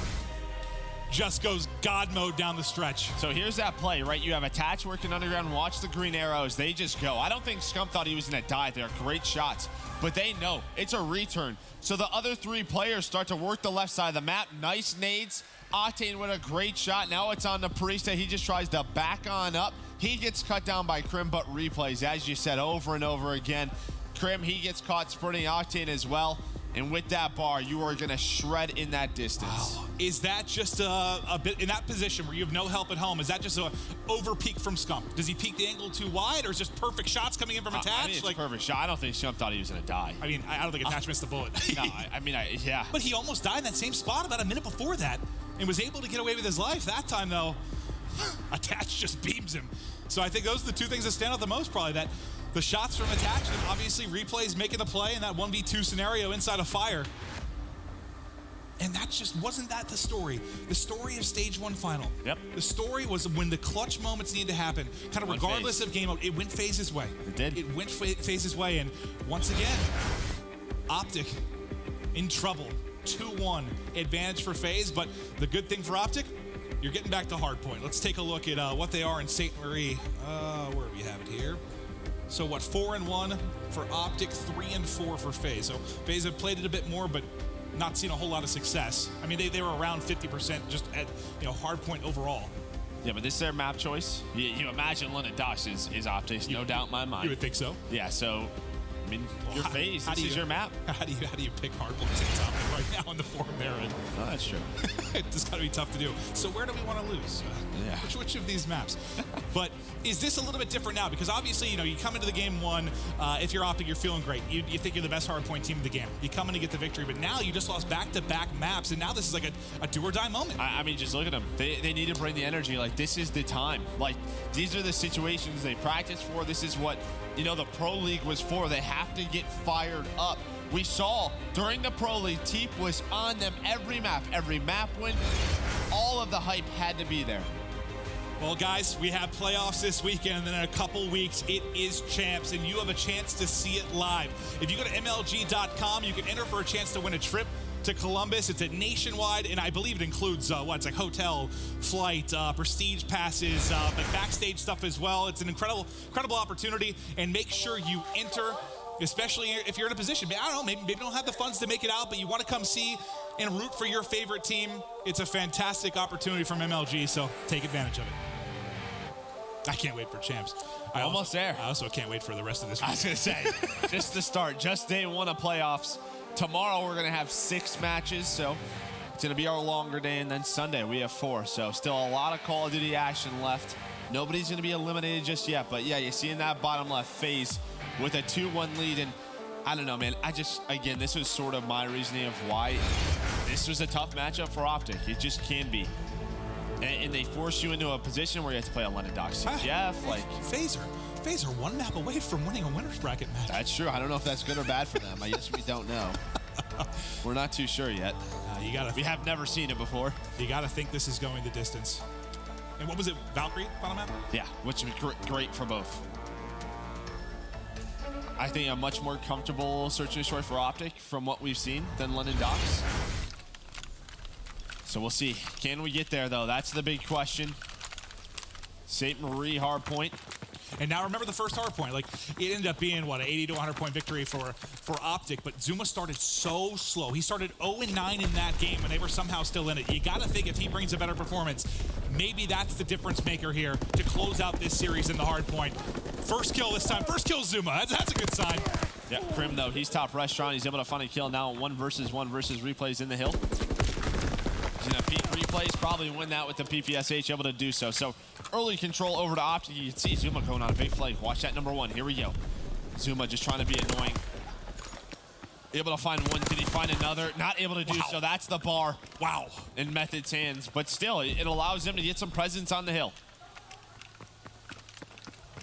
just goes God mode down the stretch. So here's that play, right? You have Attach working Underground. Watch the green arrows. They just go. I don't think Scump thought he was going to die. They're great shots, but they know it's a return. So the other 3 players start to work the left side of the map. Nice nades. Octane with a great shot. Now it's on the Priesta. He just tries to back on up. He gets cut down by Krim, but Replays, as you said, over and over again. Krim, he gets caught sprinting. Octane as well. And with that bar, you are going to shred in that distance. Wow. Is that just a bit in that position where you have no help at home? Is that just an over peek from Scump? Does he peek the angle too wide, or is just perfect shots coming in from Attach? I think it's perfect shot. I don't think Scump thought he was going to die. I mean, I don't think Attach missed the bullet. No, yeah. But he almost died in that same spot about a minute before that and was able to get away with his life. That time, though, Attach just beams him. So I think those are the 2 things that stand out the most, probably that the shots from Attach, and obviously Replays making the play in that 1v2 scenario inside of Fire. And that just wasn't that the story. The story of Stage 1 final. Yep. The story was when the clutch moments needed to happen, kind of regardless of game mode, it went FaZe's way. It did. It went FaZe's way, and once again, OpTic in trouble. 2-1 advantage for FaZe, but the good thing for OpTic, you're getting back to hardpoint. Let's take a look at what they are in St. Marie. Where do we have it here? So what, 4-1 for OpTic, 3-4 for FaZe. So FaZe have played it a bit more, but not seen a whole lot of success. I mean, they were around 50% just at hardpoint overall. Yeah, but this is their map choice. You imagine London Dash is OpTic, no doubt in my mind. You would think so. Yeah, so I mean, your FaZe, this is your map. How do you pick hardpoints in top right now in the form they're in? Oh, that's true. It's got to be tough to do. So where do we want to lose? Yeah. Which of these maps? But is this a little bit different now? Because obviously, you come into the game 1, if you're OpTic, you're feeling great. You think you're the best hardpoint team in the game. You come in to get the victory, but now you just lost back-to-back maps, and now this is like a do-or-die moment. I mean, just look at them. They need to bring the energy. Like, this is the time. Like, these are the situations they practice for. This is what, the Pro League was for. They have to get fired up. We saw during the Pro League, Teep was on them every map win. All of the hype had to be there. Well, guys, we have playoffs this weekend, and then in a couple weeks, it is Champs, and you have a chance to see it live. If you go to MLG.com, you can enter for a chance to win a trip to Columbus. It's a nationwide, and I believe it includes it's like hotel, flight, prestige passes, but backstage stuff as well. It's an incredible opportunity, and make sure you enter, especially if you're in a position. I don't know, maybe you don't have the funds to make it out, but you want to come see and root for your favorite team. It's a fantastic opportunity from MLG, so take advantage of it. I can't wait for Champs. I also can't wait for the rest of this week. I was going to say, just to start, just day 1 of playoffs. Tomorrow we're going to have 6 matches, so it's going to be our longer day, and then Sunday we have 4. So still a lot of Call of Duty action left. Nobody's going to be eliminated just yet, but yeah, you see in that bottom left FaZe with a 2-1 lead, and I don't know, man. Again, this was sort of my reasoning of why this was a tough matchup for OpTic. It just can be. And they force you into a position where you have to play a London Docs CGF. Like, FaZe are one map away from winning a winner's bracket match. that's true. I don't know if that's good or bad for them. I guess we don't know. We're not too sure yet. We have never seen it before. You gotta think this is going the distance. And what was it, Valkyrie final map? Yeah, which would be great for both. I think a much more comfortable search and destroy for OpTic from what we've seen than London Docs. So we'll see. Can we get there, though? That's the big question. St. Marie hard point. And now remember the first hard point. Like, it ended up being, what, an 80 to 100 point victory for OpTic, but Zuma started so slow. He started 0-9 in that game, and they were somehow still in it. You got to think if he brings a better performance, maybe that's the difference maker here to close out this series in the hard point. First kill this time. First kill Zuma. That's a good sign. Yeah, Krim, though, he's top restaurant. He's able to find a kill now. 1 versus replays in the hill. He's gonna peek replays, probably win that with the PPSH, able to do so. So early control over to OpTic. You can see Zuma going on a big flag. Watch that number 1. Here we go. Zuma just trying to be annoying. Able to find one. Did he find another? Not able to do so. That's the bar. Wow. In Method's hands. But still, it allows him to get some presence on the hill.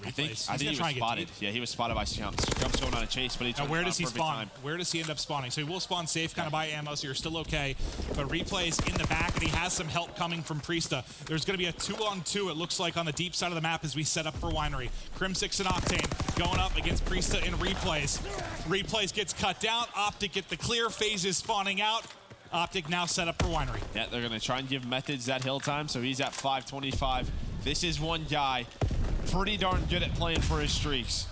I think he was spotted. Yeah, he was spotted by Scumps. Scumps going on a chase, but he took where does he spawn? Time. Where does he end up spawning? So he will spawn safe, kind of by ammo, so you're still okay. But Replay's in the back, and he has some help coming from Priesta. There's going to be a 2-on-2, it looks like, on the deep side of the map as we set up for Winery. Crim6 and Octane going up against Priesta in Replays. Replays gets cut down. OpTic get the clear. FaZe is spawning out. OpTic now set up for Winery. Yeah, they're going to try and give Methods that hill time, so he's at 525. This is one guy pretty darn good at playing for his streaks.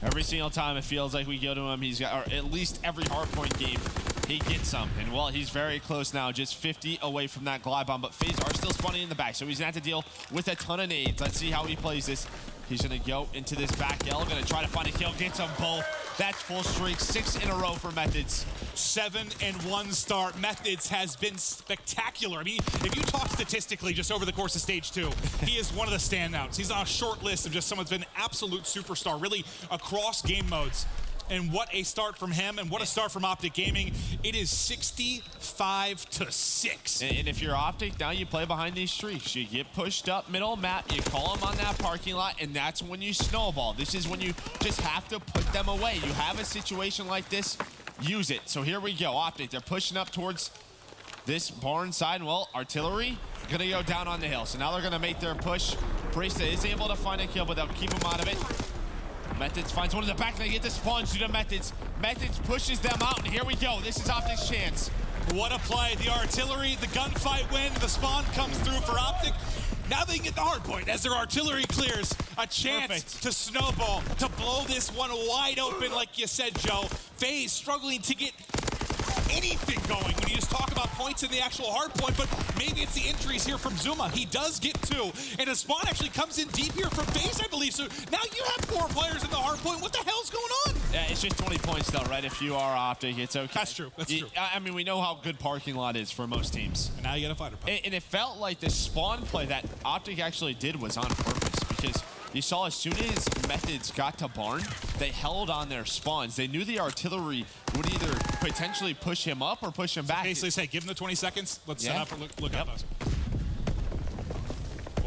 Every single time it feels like we go to him, he's got, or at least every hardpoint game, he gets some. And well, he's very close now, just 50 away from that glide bomb, but FaZe are still spawning in the back, so he's gonna have to deal with a ton of nades. Let's see how he plays this. He's gonna go into this back L, gonna try to find a kill, gets them both. That's full streak, 6 in a row for Methods. 7-1 start. Methods has been spectacular. I mean, if you talk statistically just over the course of stage 2, he is one of the standouts. He's on a short list of just someone that's been an absolute superstar, really across game modes. And what a start from him, and what a start from OpTic Gaming. It is 65-6. And if you're OpTic, now you play behind these streaks. You get pushed up middle map, you call them on that parking lot, and that's when you snowball. This is when you just have to put them away. You have a situation like this, use it. So here we go, OpTic, they're pushing up towards this barn side. Well, artillery gonna go down on the hill. So now they're gonna make their push. Priesta is able to find a kill, but they'll keep him out of it. Methods finds one in the back, they get the spawn due to Methods. Methods pushes them out, and here we go. This is OpTic's chance. What a play. The artillery, the gunfight win, the spawn comes through for OpTic. Now they can get the hard point as their artillery clears. A chance to snowball, to blow this one wide open, like you said, Joe. FaZe struggling to get anything going when you just talk about points in the actual hard point, but maybe it's the injuries here from Zuma. He does get 2, and a spawn actually comes in deep here from FaZe, I believe. So now you have 4 players in the hard point. What the hell's going on? Yeah, it's just 20 points though, right? If you are OpTic, it's okay. That's true. That's true. I mean, we know how good parking lot is for most teams. And now you got a fighter. And it felt like the spawn play that OpTic actually did was on purpose, because you saw as soon as Methods got to barn, they held on their spawns. They knew the artillery would either potentially push him up or push him back. Basically say, give him the 20 seconds. Let's set up or look up us.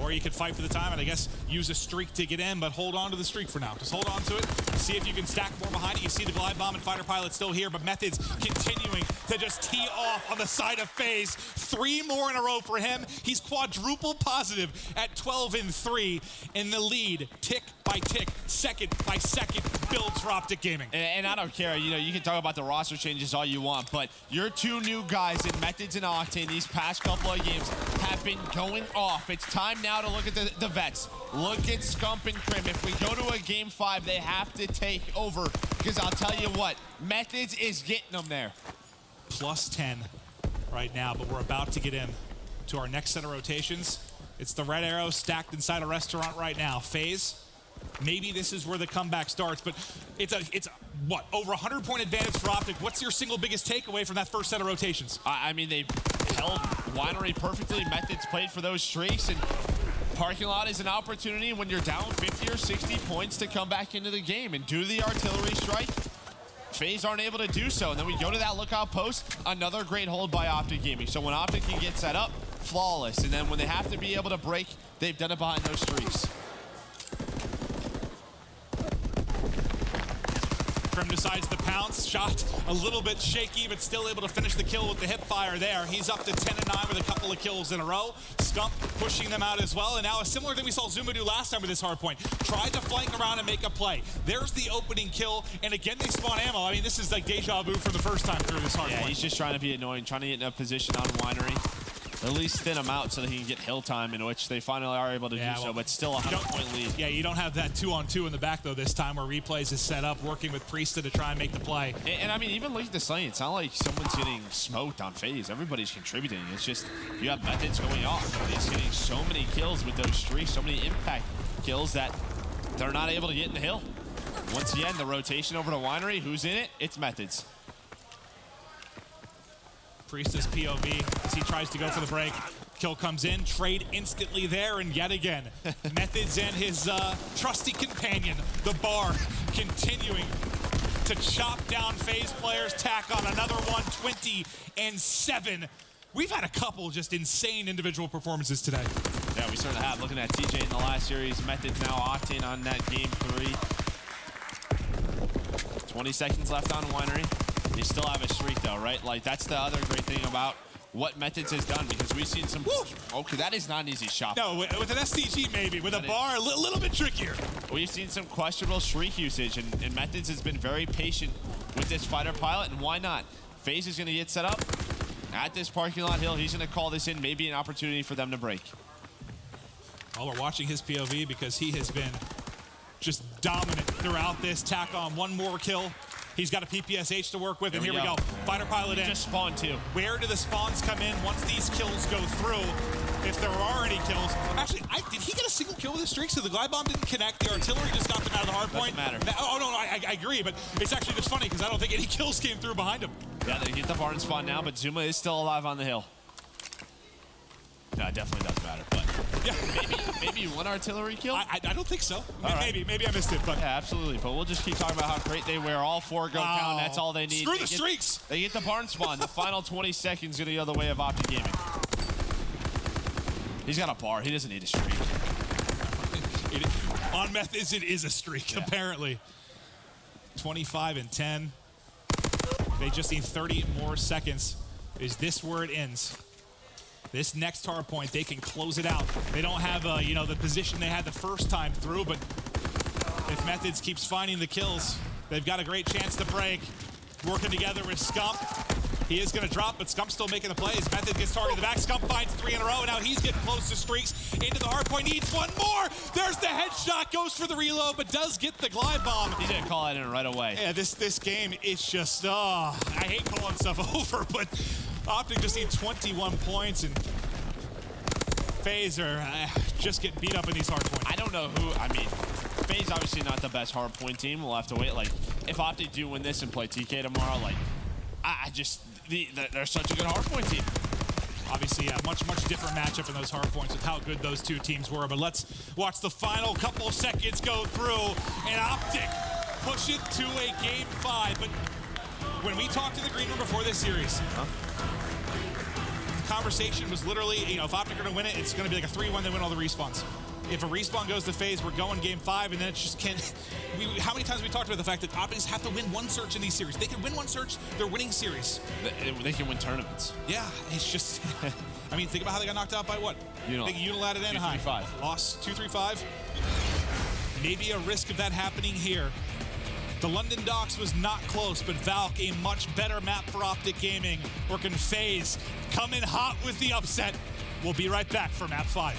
Or you could fight for the time and I guess use a streak to get in, but hold on to the streak for now. Just hold on to it. See if you can stack more behind it. You see the glide bomb and fighter pilot still here, but Methods continuing to just tee off on the side of FaZe. 3 more in a row for him. He's quadruple positive at 12-3 in the lead, tick by tick, second by second, builds for OpTic Gaming. And I don't care, you know, you can talk about the roster changes all you want, but your 2 new guys in Methods and Octane these past couple of games have been going off. It's time now to look at the vets. Look at Scump and Krim. If we go to a game 5, they have to take over, because I'll tell you what, Methods is getting them there. Plus 10 right now, but we're about to get in to our next set of rotations. It's the red arrow stacked inside a restaurant right now. FaZe, maybe this is where the comeback starts, but it's a what, over 100-point advantage for OpTic. What's your single biggest takeaway from that first set of rotations? I mean, they held Winery perfectly. Methods played for those streaks, and parking lot is an opportunity when you're down 50 or 60 points to come back into the game and do the artillery strike. FaZe aren't able to do so. And then we go to that lookout post, another great hold by OpTic Gaming. So when OpTic can get set up, flawless. And then when they have to be able to break, they've done it behind those streaks. Krim decides to pounce. Shot a little bit shaky, but still able to finish the kill with the hip fire there. He's up to 10-9 with a couple of kills in a row. Scump pushing them out as well. And now a similar thing we saw Zuma do last time with this hard point. Tried to flank around and make a play. There's the opening kill. And again, they spawn ammo. I mean, this is like deja vu from the first time through this hard point. Yeah, he's just trying to be annoying, trying to get in a position on Winery. At least thin them out so that he can get hill time, in which they finally are able to do so, but still a 100-point lead. Yeah, you don't have that 2-on-2 in the back, though, this time, where Replays is set up, working with Priesta to try and make the play. And I mean, even looking at this lane, it's not like someone's getting smoked on FaZe. Everybody's contributing. It's just, you have methods going off. He's getting so many kills with those streaks, so many impact kills that they're not able to get in the hill. Once again, the rotation over to Winery. Who's in it? It's methods. Priesta's POV as he tries to go for the break. Kill comes in, trade instantly there, and yet again, Methods and his trusty companion, the Bar, continuing to chop down FaZe players, tack on another one, 20-7. We've had a couple just insane individual performances today. Yeah, we certainly have. Looking at TJ in the last series, Methods now octane on that game 3. 20 seconds left on Winery. You still have a streak though, right? Like, that's the other great thing about what Methods has done, because we've seen some... Okay, that is not an easy shot. No, with an SDG maybe. With a Bar, a little bit trickier. We've seen some questionable streak usage, and Methods has been very patient with this fighter pilot, and why not? FaZe is going to get set up at this parking lot hill. He's going to call this in, maybe an opportunity for them to break. Well, we're watching his POV because he has been just dominant throughout this. Tack on one more kill. He's got a PPSH to work with, and here we go. Fighter pilot in. Just spawned too. Where do the spawns come in once these kills go through? If there are any kills. Actually, did he get a single kill with his streak? So the glide bomb didn't connect. The artillery just got them out of the hard point. Doesn't matter. Oh, no, I agree, but it's actually just funny because I don't think any kills came through behind him. Yeah, they get the barn spawn now, but Zuma is still alive on the hill. No, it definitely doesn't matter, but yeah. maybe one artillery kill? I don't think so. Right. Maybe I missed it, but yeah, absolutely. But we'll just keep talking about how great they were. All 4 go down. That's all they need. Screw the streaks. They get the barn spawn. The final 20 seconds going to go the way of OpTic Gaming. He's got a bar. He doesn't need a streak. On Methods, it is a streak, apparently. 25-10. They just need 30 more seconds. Is this where it ends? This next hard point, they can close it out. They don't have, the position they had the first time through, but if Methods keeps finding the kills, they've got a great chance to break. Working together with Scump. He is going to drop, but Scump's still making the plays. Method gets targeted in the back. Scump finds 3 in a row, and now he's getting close to streaks. Into the hard point, needs one more. There's the headshot, goes for the reload, but does get the glide bomb. He's going to call it in right away. Yeah, this game, it's just, I hate calling stuff over, but OpTic just need 21 points, and FaZe are just getting beat up in these hard points. I don't know who, FaZe obviously not the best hard point team. We'll have to wait. Like, if OpTic do win this and play TK tomorrow, like, they're such a good hard point team. Obviously, a much different matchup in those hard points with how good those two teams were. But let's watch the final couple of seconds go through, and OpTic push it to a game 5. But when we talked in the green room before this series, the conversation was literally, if OpTic are going to win it, it's going to be like a 3-1, they win all the respawns. If a respawn goes to FaZe, we're going game 5, and then it just can't. How many times have we talked about the fact that OpTic have to win one search in these series? They can win one search, they're winning series. They can win tournaments. Yeah, it's just. Think about how they got knocked out by what? Big UNILAD at Anaheim. 2-3-5. Loss 2-3-5. Maybe a risk of that happening here. The London Docks was not close, but Valk, a much better map for OpTic Gaming. Working FaZe, coming hot with the upset. We'll be right back for map 5.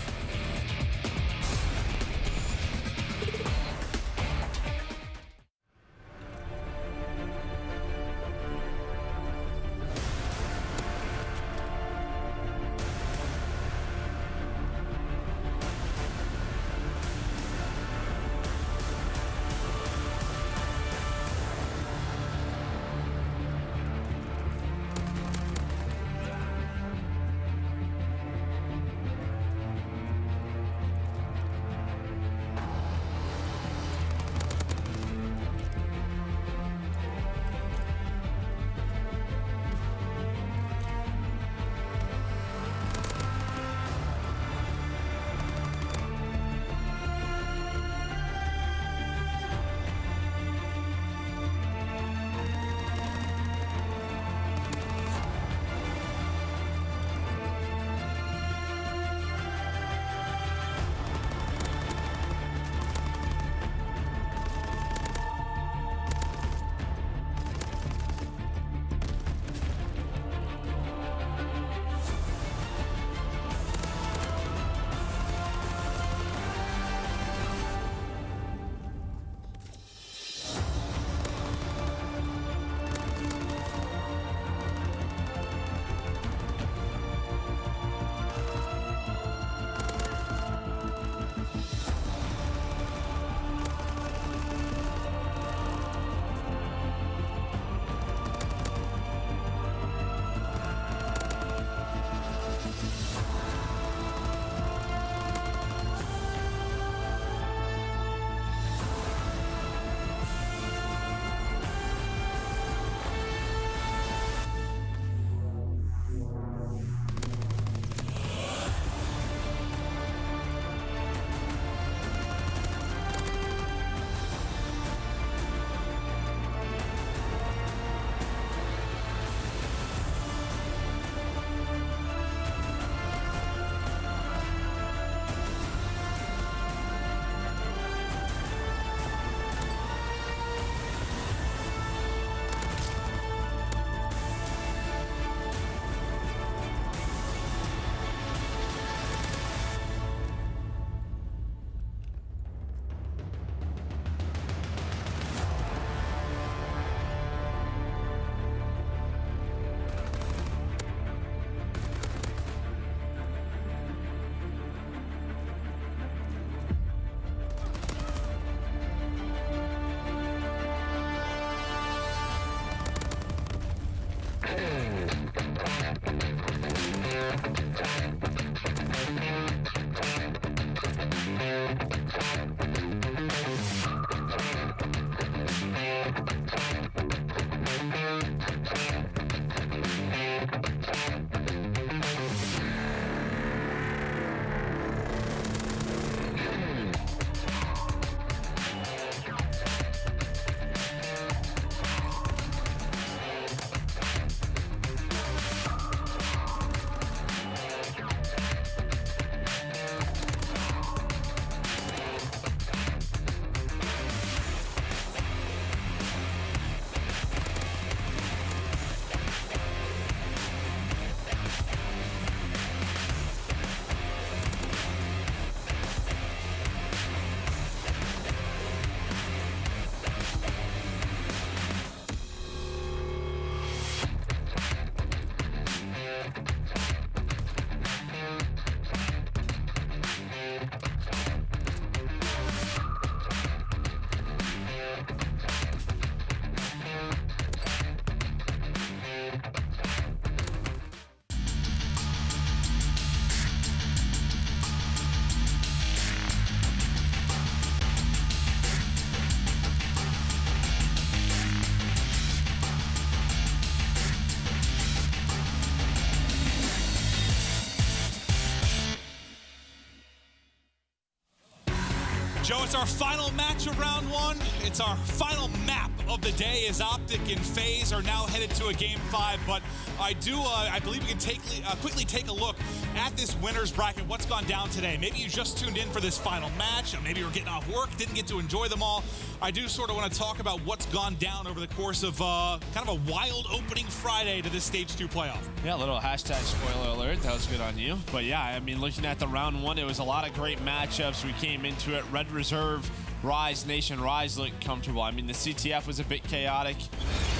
Joe, it's our final match of round one. It's our final map of the day as OpTic and FaZe are now headed to a game 5. But I believe we can quickly take a look at this winner's bracket, what's gone down today. Maybe you just tuned in for this final match, or maybe you're getting off work, didn't get to enjoy them all. I do sort of want to talk about what's gone down over the course of kind of a wild opening Friday to this Stage 2 playoff. Yeah, a little hashtag spoiler alert. That was good on you. But yeah, I mean, looking at the round one, it was a lot of great matchups. We came into it. Red Reserve, Rise Nation, Rise looked comfortable. I mean, the CTF was a bit chaotic.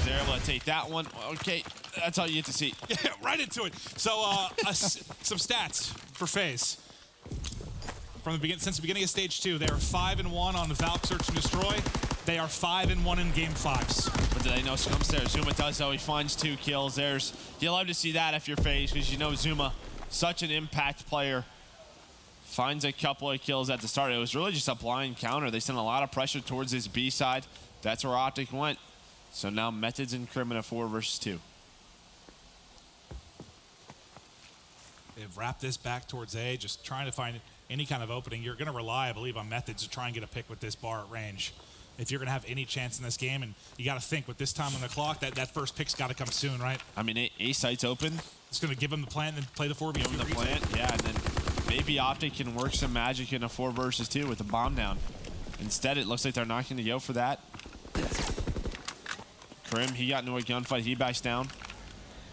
They're able to take that one. Okay, that's all you get to see. Yeah, right into it. So, some stats for FaZe. Since the beginning of Stage 2, they are 5-1 on Valk Search and Destroy. They are 5-1 in Game 5s. But do they know Scum's there? Zuma does, though. He finds 2 kills. You love to see that if you're FaZe, because you know Zuma, such an impact player. Finds a couple of kills at the start. It was really just a blind counter. They sent a lot of pressure towards his B side. That's where OpTic went. So now Methods and Crim in a 4 versus 2. They've wrapped this back towards A, just trying to find any kind of opening. You're going to rely, I believe, on Methods to try and get a pick with this bar at range. If you're going to have any chance in this game, and you got to think with this time on the clock, that first pick's got to come soon, right? I mean, A site's open. It's going to give him the plant and then play the 4v2. Give him the plant, yeah, and then maybe OpTic can work some magic in a 4 versus 2 with the bomb down. Instead, it looks like they're not going to go for that. Crim, he got into a gunfight. He backs down.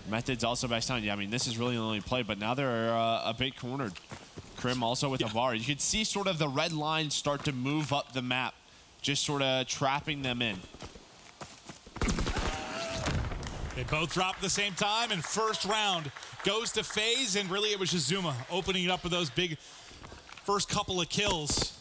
Methods also backs down. Yeah, I mean, this is really the only play, but now they're a bit cornered. Crim also with a bar. You could see sort of the red line start to move up the map, just sort of trapping them in. They both dropped at the same time, and first round goes to FaZe, and really it was just Zuma opening it up with those big first couple of kills.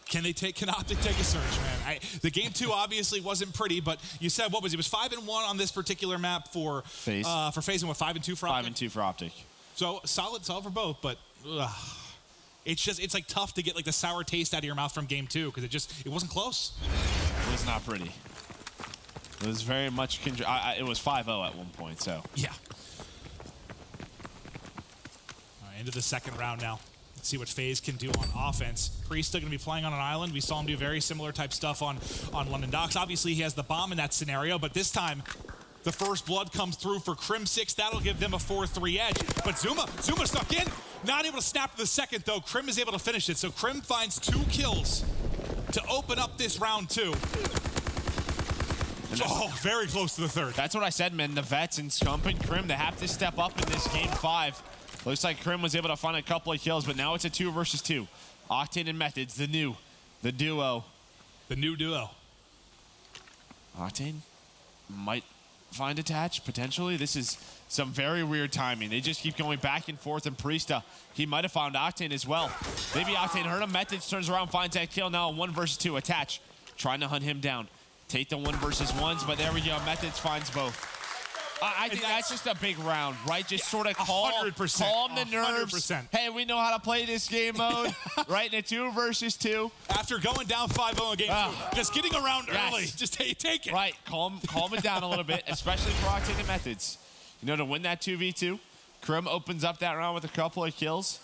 Can OpTic take a surge, man? The game 2 obviously wasn't pretty, but you said, what was it? It was 5-1 on this particular map for FaZe. For FaZe, and what, 5-2 for OpTic? 5-2 for OpTic. So solid for both, but it's like tough to get like the sour taste out of your mouth from game 2 because it wasn't close. It was not pretty. It was very much, it was 5-0 at one point, so. Yeah. All right, into the second round now. Let's see what FaZe can do on offense. Priest still going to be playing on an island. We saw him do very similar type stuff on London Docks. Obviously, he has the bomb in that scenario, but this time, the first blood comes through for Crim 6. That'll give them a 4-3 edge. But Zuma stuck in. Not able to snap to the second, though. Crim is able to finish it. So Crim finds 2 kills to open up this round 2. Oh, very close to the third. That's what I said, man. The vets and Scump and Crim, they have to step up in this game 5. Looks like Crim was able to find a couple of kills, but now it's a 2 versus 2. Octane and Methods, the new duo. The new duo. Octane might find attach, potentially. This is some very weird timing. They just keep going back and forth, and Priesta, he might have found Octane as well. Maybe Octane heard him. Methods turns around, finds that kill. Now a 1 versus 2 attach, trying to hunt him down. Take the 1 versus 1s, but there we go. Methods finds both. I think that's just a big round, right? Just sort of calm the nerves. 100%. Hey, we know how to play this game mode, right? In a 2 versus 2. After going down 5-0 in game 2, just getting around early. Just take it. Right, calm it down a little bit, especially for Octane and Methods. You know, to win that 2v2, Crim opens up that round with a couple of kills.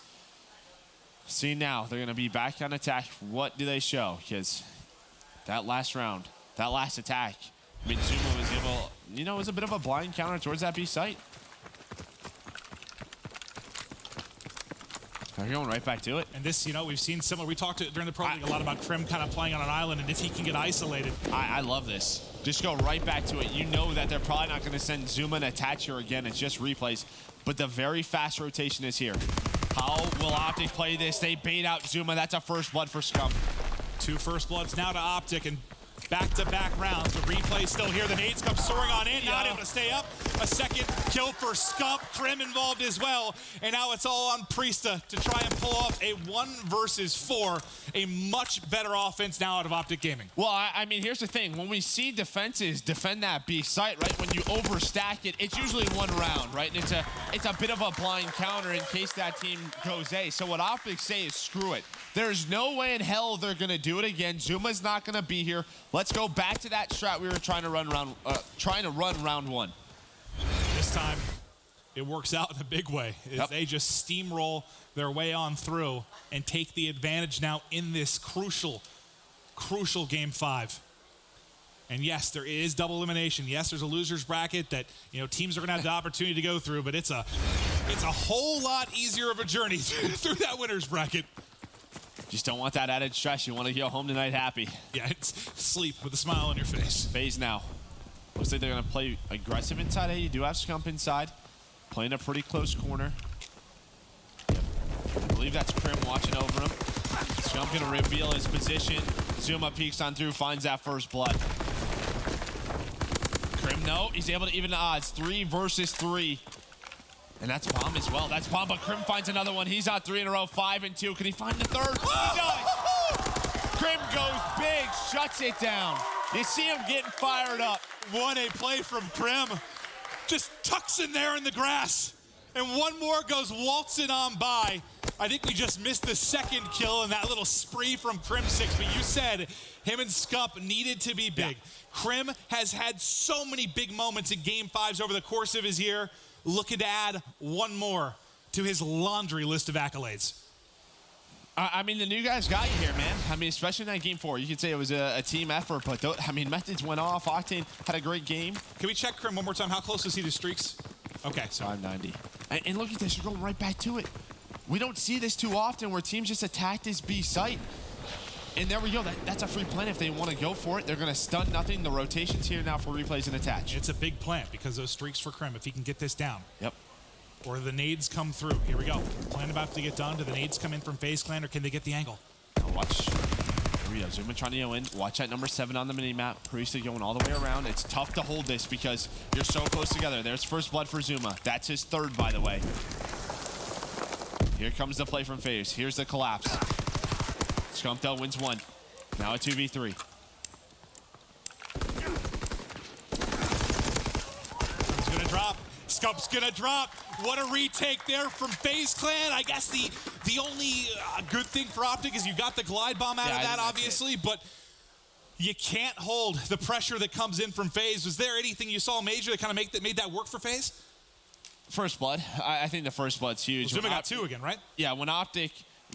See now, they're going to be back on attack. What do they show? Because that last round, that last attack, I mean, Zuma was able, you know, it was a bit of a blind counter towards that B site. They're going right back to it. And this, you know, we've seen similar. We talked during the Pro League a lot about Crim kind of playing on an island, and if he can get isolated. I love this. Just go right back to it. You know that they're probably not going to send Zuma and attach here again. It's just replays. But the very fast rotation is here. How will OpTic play this? They bait out Zuma. That's a first blood for Scum. 2 first bloods now to OpTic, and back-to-back rounds. The replay still here. The nades come soaring on in. Not able to stay up. A second kill for Scump. Crim involved as well. And now it's all on Priesta to try and pull off a 1 versus 4. A much better offense now out of OpTic Gaming. Well, I mean, here's the thing. When we see defenses defend that B site, right, when you overstack it, it's usually 1 round, right? And it's a bit of a blind counter in case that team goes A. So what OpTic say is screw it. There's no way in hell they're going to do it again. Zuma's not going to be here. Let's go back to that strat we were trying to run round 1. This time, it works out in a big way. They just steamroll their way on through and take the advantage now in this crucial game 5. And yes, there is double elimination. Yes, there's a loser's bracket that teams are going to have the opportunity to go through, but it's a whole lot easier of a journey through that winner's bracket. Just don't want that added stress. You want to go home tonight happy. Yeah, it's sleep with a smile on your face. FaZe now. Looks like they're going to play aggressive inside A. You do have Scump inside. Playing a pretty close corner. Yep. I believe that's Krim watching over him. Scump going to reveal his position. Zuma peeks on through, finds that first blood. Krim, no, he's able to even the odds. 3 versus 3. And that's Bomb as well. That's Bomb, but Krim finds another one. He's on 3 in a row, 5 and 2. Can he find the third? He does. Krim goes big, shuts it down. You see him getting fired up. What a play from Krim. Just tucks in there in the grass. And one more goes waltzing on by. I think we just missed the second kill in that little spree from Krim 6, but you said him and Scump needed to be big. Yeah. Krim has had so many big moments in game 5s over the course of his year. Looking to add one more to his laundry list of accolades. I mean, the new guys got you here, man. I mean, especially in that game 4. You could say it was a team effort, but Methods went off. Octane had a great game. Can we check Krim one more time? How close is he to streaks? Okay, so 590. And look at this, you're going right back to it. We don't see this too often where teams just attack this B site. And there we go. That's a free plan if they want to go for it. They're going to stun nothing. The rotation's here now for replays and attach. It's a big plan because those streaks for Krim, if he can get this down. Yep. Or the nades come through. Here we go. Plan about to get done. Do the nades come in from FaZe Clan or can they get the angle? Now watch. Here we go. Zuma trying to go in. Watch that number 7 on the minimap. Priest going all the way around. It's tough to hold this because you're so close together. There's first blood for Zuma. That's his third, by the way. Here comes the play from FaZe. Here's the collapse. Scumptel wins 1. Now a 2v3. Scump's gonna drop. Scump's gonna drop. What a retake there from FaZe Clan. I guess the only good thing for OpTic is you got the glide bomb out of that, obviously, but you can't hold the pressure that comes in from FaZe. Was there anything you saw major that kind of made that work for FaZe? First blood. I think the first blood's huge. Well, Zuma got 2 again, right? Yeah, when OpTic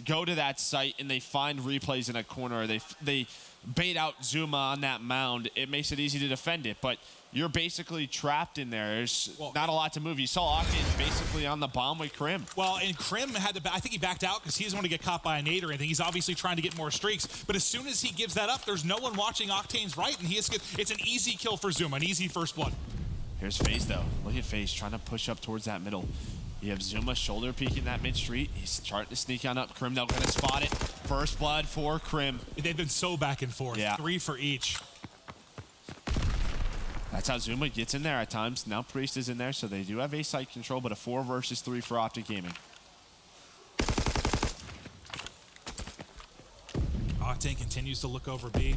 go to that site and they find replays in a corner, they bait out Zuma on that mound, it makes it easy to defend it, but you're basically trapped in there. There's not a lot to move. You saw Octane basically on the bomb with Krim. Well, and Krim had to, I think he backed out because he doesn't want to get caught by a nade or anything. He's obviously trying to get more streaks, but as soon as he gives that up, there's no one watching Octane's right, and it's an easy kill for Zuma, an easy first blood. Here's FaZe though. Look at FaZe trying to push up towards that middle. You have Zuma shoulder peeking that mid street. He's starting to sneak on up. Krim, they're going to spot it. First blood for Krim. They've been so back and forth. Yeah. 3 for each. That's how Zuma gets in there at times. Now Priest is in there, so they do have A site control, but a 4 versus 3 for OpTic Gaming. Octane continues to look over B.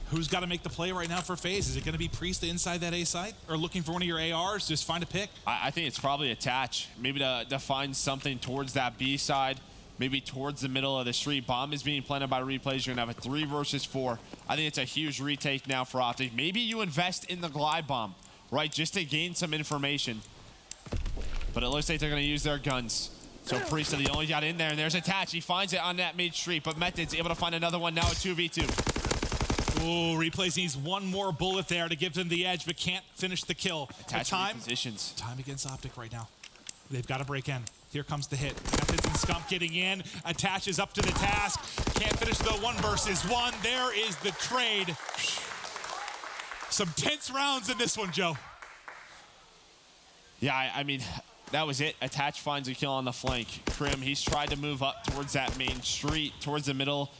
Who's got to make the play right now for FaZe? Is it going to be Priest inside that A site? Or looking for one of your ARs? Just find a pick? I think it's probably attach. Maybe to find something towards that B side. Maybe towards the middle of the street. Bomb is being planted by replays. You're going to have a 3 versus 4. I think it's a huge retake now for OpTic. Maybe you invest in the glide bomb, right? Just to gain some information. But it looks like they're going to use their guns. So Priest are the only got in there, and there's attach. He finds it on that mid street, but Method's able to find another one. Now a 2v2. Ooh, replays needs one more bullet there to give them the edge, but can't finish the kill. Time positions. Time against OpTic right now. They've got to break in. Here comes the hit. Methods and Scump getting in. Attaches up to the task. Can't finish the 1 versus 1. There is the trade. Some tense rounds in this one, Joe. Yeah, I mean, that was it. Attach finds a kill on the flank. Krim, he's tried to move up towards that main street, towards the middle,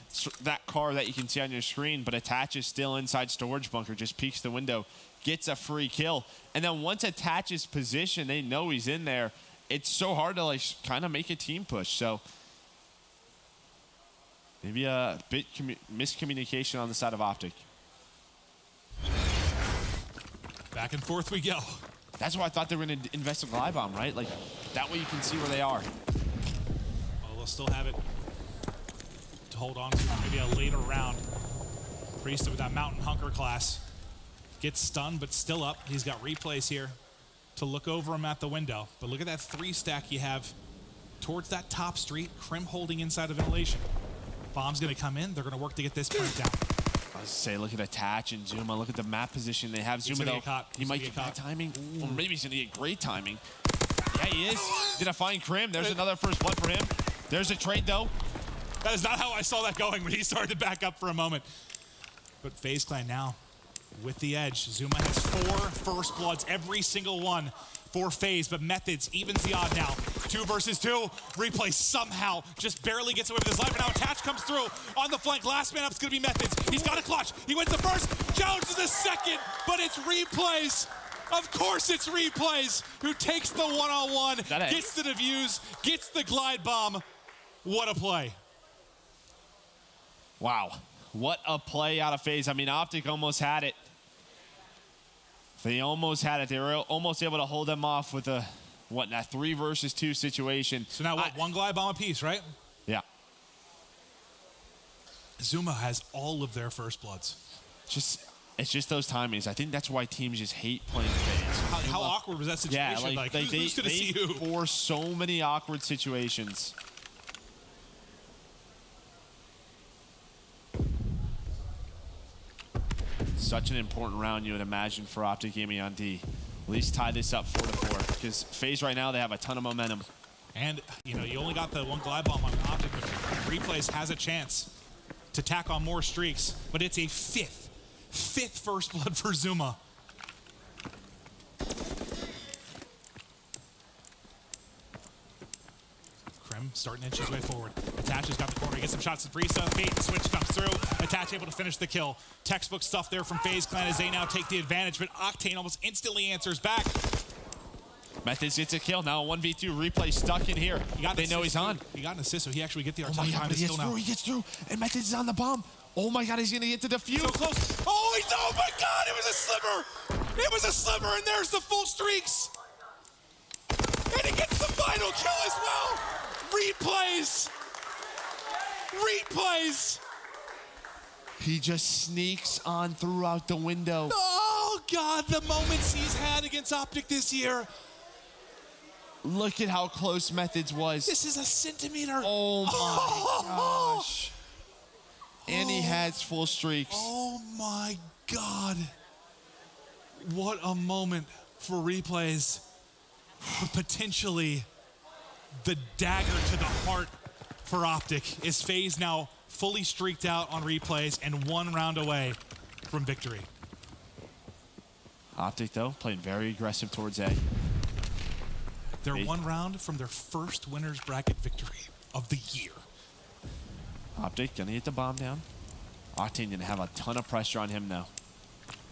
that car that you can see on your screen, but Attach is still inside storage bunker, just peeks the window, gets a free kill. And then once Attach's position, they know he's in there. It's so hard to like kind of make a team push. So maybe a bit miscommunication on the side of OpTic. Back and forth we go. That's why I thought they were going to invest in glide bomb, right? Like that way you can see where they are. Oh, they'll still have it to hold on to maybe a later round. Priest with that mountain hunker class gets stunned, but still up. He's got replays here. to look over him at the window. But look at that 3 stack you have towards that top street. Crim holding inside of ventilation. Bomb's going to come in. They're going to work to get this plant down. I was say, look at Attach and Zuma. Look at the map position they have. Zuma, though, he might get bad timing. Or maybe he's going to get great timing. Yeah, he is. Gonna find Crim. There's another first blood for him. There's a trade, though. That is not how I saw that going when he started to back up for a moment. But FaZe Clan now with the edge. Zuma has 4 first bloods, every single one for FaZe, but Methods evens the odd now. 2 versus 2. Replay somehow just barely gets away with his life. And now Attach comes through on the flank. Last man up is going to be Methods. He's got a clutch. He wins the first. Jones is the second, but it's Replays. Of course it's Replays who takes the one-on-one, gets the defuse, gets the glide bomb. What a play. Wow. What a play out of FaZe. I mean, OpTic almost had it. They almost had it. They were almost able to hold them off with a, that 3 versus 2 situation. So now what, 1 glide bomb apiece, right? Yeah. Zuma has all of their first bloods. It's just those timings. I think that's why teams just hate playing FaZe. How awkward was that situation? Yeah, who's going to see who? Force so many awkward situations. Such an important round, you would imagine, for OpTic Gaming on D. At least tie this up 4-4, because FaZe right now, they have a ton of momentum. And, you only got the 1 glide bomb on OpTic, but Replays has a chance to tack on more streaks, but it's a fifth first blood for Zuma. Crim starting to inch his way forward. Attach has got the corner. He gets some shots to Brisa. Bait and switch comes through. Attach able to finish the kill. Textbook stuff there from FaZe Clan as they now take the advantage, but Octane almost instantly answers back. Methods gets a kill. Now a 1v2 Replay stuck in here. They know he's on. He got an assist, so he actually get the Oh my God, he gets through. And Methods is on the bomb. Oh my God, he's gonna get to defuse. So close. Oh my God, it was a sliver. It was a sliver, and there's the full streaks. And he gets the final kill as well. Replays. He just sneaks on throughout the window. Oh God, the moments he's had against OpTic this year. Look at how close Methods was. This is a centimeter. Oh my gosh. And he has full streaks. Oh my God. What a moment for Replays. Potentially the dagger to the heart for OpTic. Is FaZe now fully streaked out on Replays and 1 round away from victory. OpTic, though, playing very aggressive towards A. They're 1 round from their first winner's bracket victory of the year. OpTic gonna get the bomb down. Octane gonna have a ton of pressure on him now.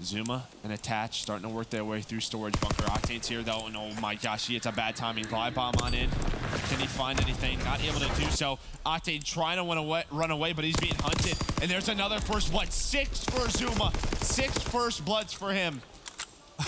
Zuma and Attach starting to work their way through storage bunker. Octane's here though, and oh my gosh, he hits a bad timing. Glide bomb on in. Can he find anything? Not able to do so. Octane trying to run away, but he's being hunted. And there's another first blood. 6 for Zuma. 6 first bloods for him.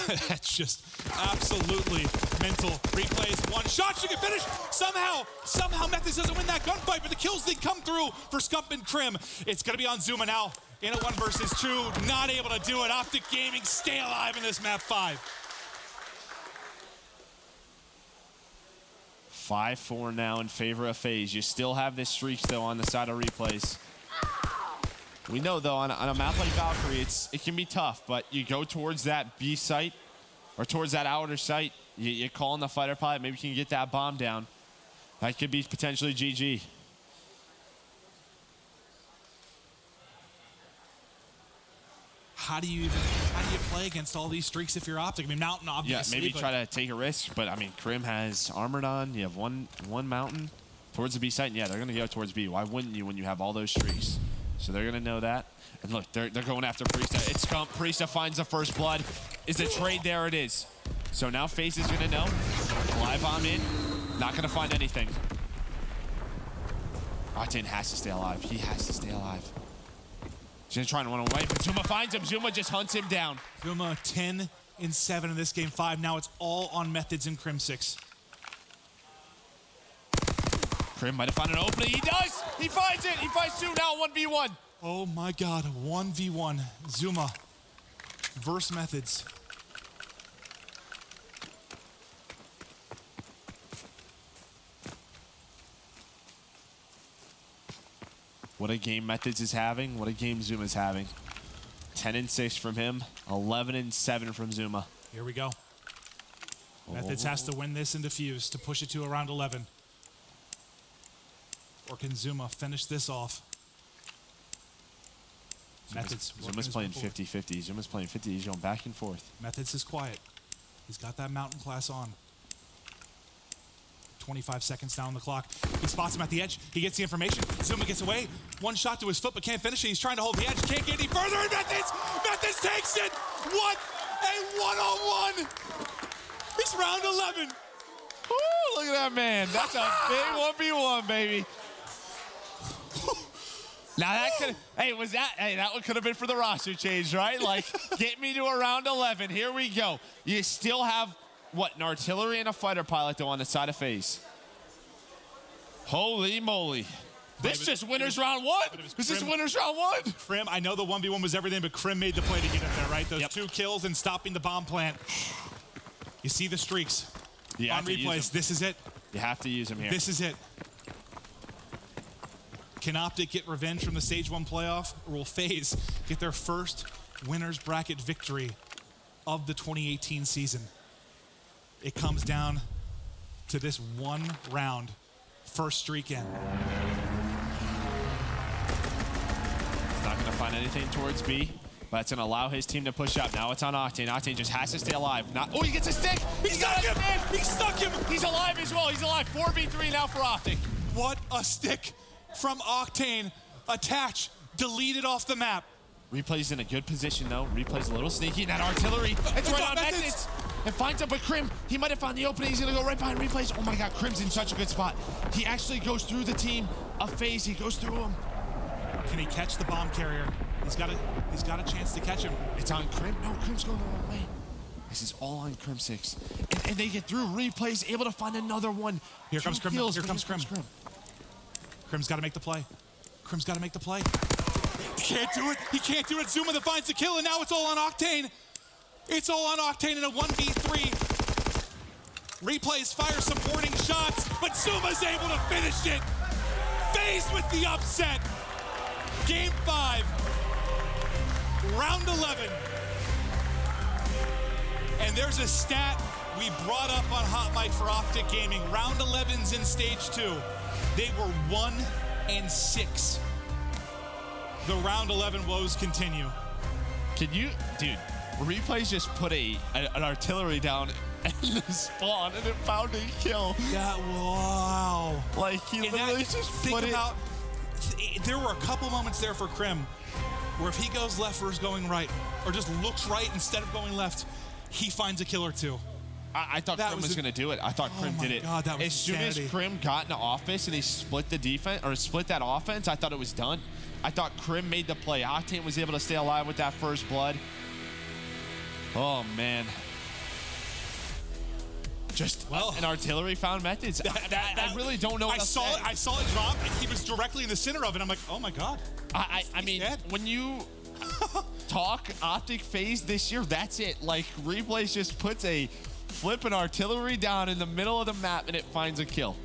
That's just absolutely mental. Replays, 1 shot, she can finish. Somehow Methods doesn't win that gunfight, but the kills did come through for Scump and Crim. It's gonna be on Zuma now in a 1 versus 2. Not able to do it. OpTic Gaming stay alive in this map 5. 5-4 now in favor of FaZe. You still have this streak still on the side of Replays. We know, though, on a map like Valkyrie, it can be tough, but you go towards that B site or towards that outer site, you call in the fighter pilot, maybe you can get that bomb down. That could be potentially GG. How do you play against all these streaks if you're OpTic? I mean, Mountain obviously. Yeah, maybe try to take a risk, but I mean, Crim has Armored on. You have one Mountain towards the B site, and yeah, they're gonna go towards B. Why wouldn't you when you have all those streaks? So they're gonna know that. And look, they're going after Priesta. It's Scump. Priesta finds the first blood. Is the trade? There it is. So now FaZe is gonna know. Glide bomb in. Not gonna find anything. Octane has to stay alive. He has to stay alive. He's gonna try and run away, but Zuma finds him. Zuma just hunts him down. Zuma 10 in 7 in this game 5. Now it's all on Methods in Crim 6. Crim might have found an opening. He does! He finds it! He finds 2 now, 1v1. Oh my God, 1v1. Zuma versus Methods. What a game Methods is having. What a game Zuma is having. 10-6 from him. 11-7 from Zuma. Here we go. Methods has to win this and defuse to push it to around 11. Or can Zuma finish this off? Methods. Zuma's playing 50-50. Zuma's playing 50. He's going back and forth. Methods is quiet. He's got that mountain class on. 25 seconds down the clock. He spots him at the edge. He gets the information. Zuma gets away. One shot to his foot, but can't finish it. He's trying to hold the edge. Can't get any further. And Methods takes it. What a one-on-one. It's round 11. Woo, look at that man. That's a big 1v1, baby. Now that could, that one could have been for the roster change, right? Like, get me to around 11. Here we go. You still have, what, an artillery and a fighter pilot though on the side of FaZe. Holy moly. This just winners round 1. This is winners round 1. Krim, I know the 1v1 was everything, but Krim made the play to get in there, right? Those 2 kills and stopping the bomb plant. You see the streaks on replays. This is it. You have to use him here. This is it. Can OpTic get revenge from the Stage 1 playoff, or will FaZe get their first winner's bracket victory of the 2018 season? It comes down to this one round, first streak in. He's not going to find anything towards B, but it's going to allow his team to push up. Now it's on Octane. Octane just has to stay alive. Oh, he gets a stick. He's got him. He stuck him. He's alive as well. He's alive. 4v3 now for OpTic. What a stick from Octane. Attach, deleted off the map. Replay's in a good position though. Replay's a little sneaky. That artillery. It's right on Methods. And finds him, but Krim, he might have found the opening. He's gonna go right behind Replays. Oh my God, Krim's in such a good spot. He actually goes through the team of FaZe. He goes through him. Can he catch the bomb carrier? He's got a chance to catch him. It's on Krim. No, Krim's going the wrong way. This is all on Krim 6. And they get through. Replays able to find another one. Here comes Krim. Here comes Krim. Krim's got to make the play. Krim's got to make the play. He can't do it. He can't do it. Zuma that finds the kill, and now it's all on Octane. It's all on Octane in a 1v3. Replays fire supporting shots, but Zuma's able to finish it. FaZe with the upset. Game 5, round 11. And there's a stat we brought up on Hot Mic for OpTic Gaming. Round 11's in Stage 2. They were 1-6. The round 11 woes continue. Can you, dude, Replays just put an artillery down in the spawn and it found a kill. That, wow. Like, he literally just put it. There were a couple moments there for Krim where if he goes left versus going right, or just looks right instead of going left, he finds a kill or two. I thought Krim was going to do it. I thought Krim did it. God, that was as soon insanity. as Krim got into office and he split the defense, or split that offense, I thought it was done. I thought Krim made the play. Octane was able to stay alive with that first blood. Oh, man. Just an artillery found methods. I really don't know what else to say. I saw it drop, and he was directly in the center of it. I'm like, oh, my God. I mean, when you talk OpTic FaZe this year, that's it. Like, Replays just puts a flipping artillery down in the middle of the map, and it finds a kill.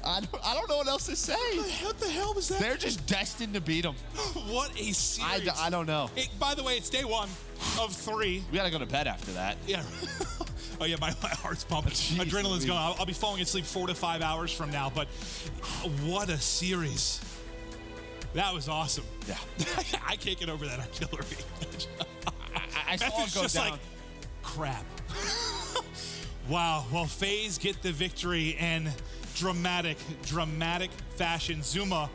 I don't know what else to say. What the hell was that? They're just destined to beat them. What a series. I don't know. By the way, it's day 1 of 3. We got to go to bed after that. Yeah. Oh, yeah, my heart's pumping. Jeez, Adrenaline's going. I'll be falling asleep 4 to 5 hours from now, but what a series. That was awesome. Yeah. I can't get over that artillery. I saw it go just down. like, crap. Wow. Well, FaZe get the victory in dramatic fashion. Zuma,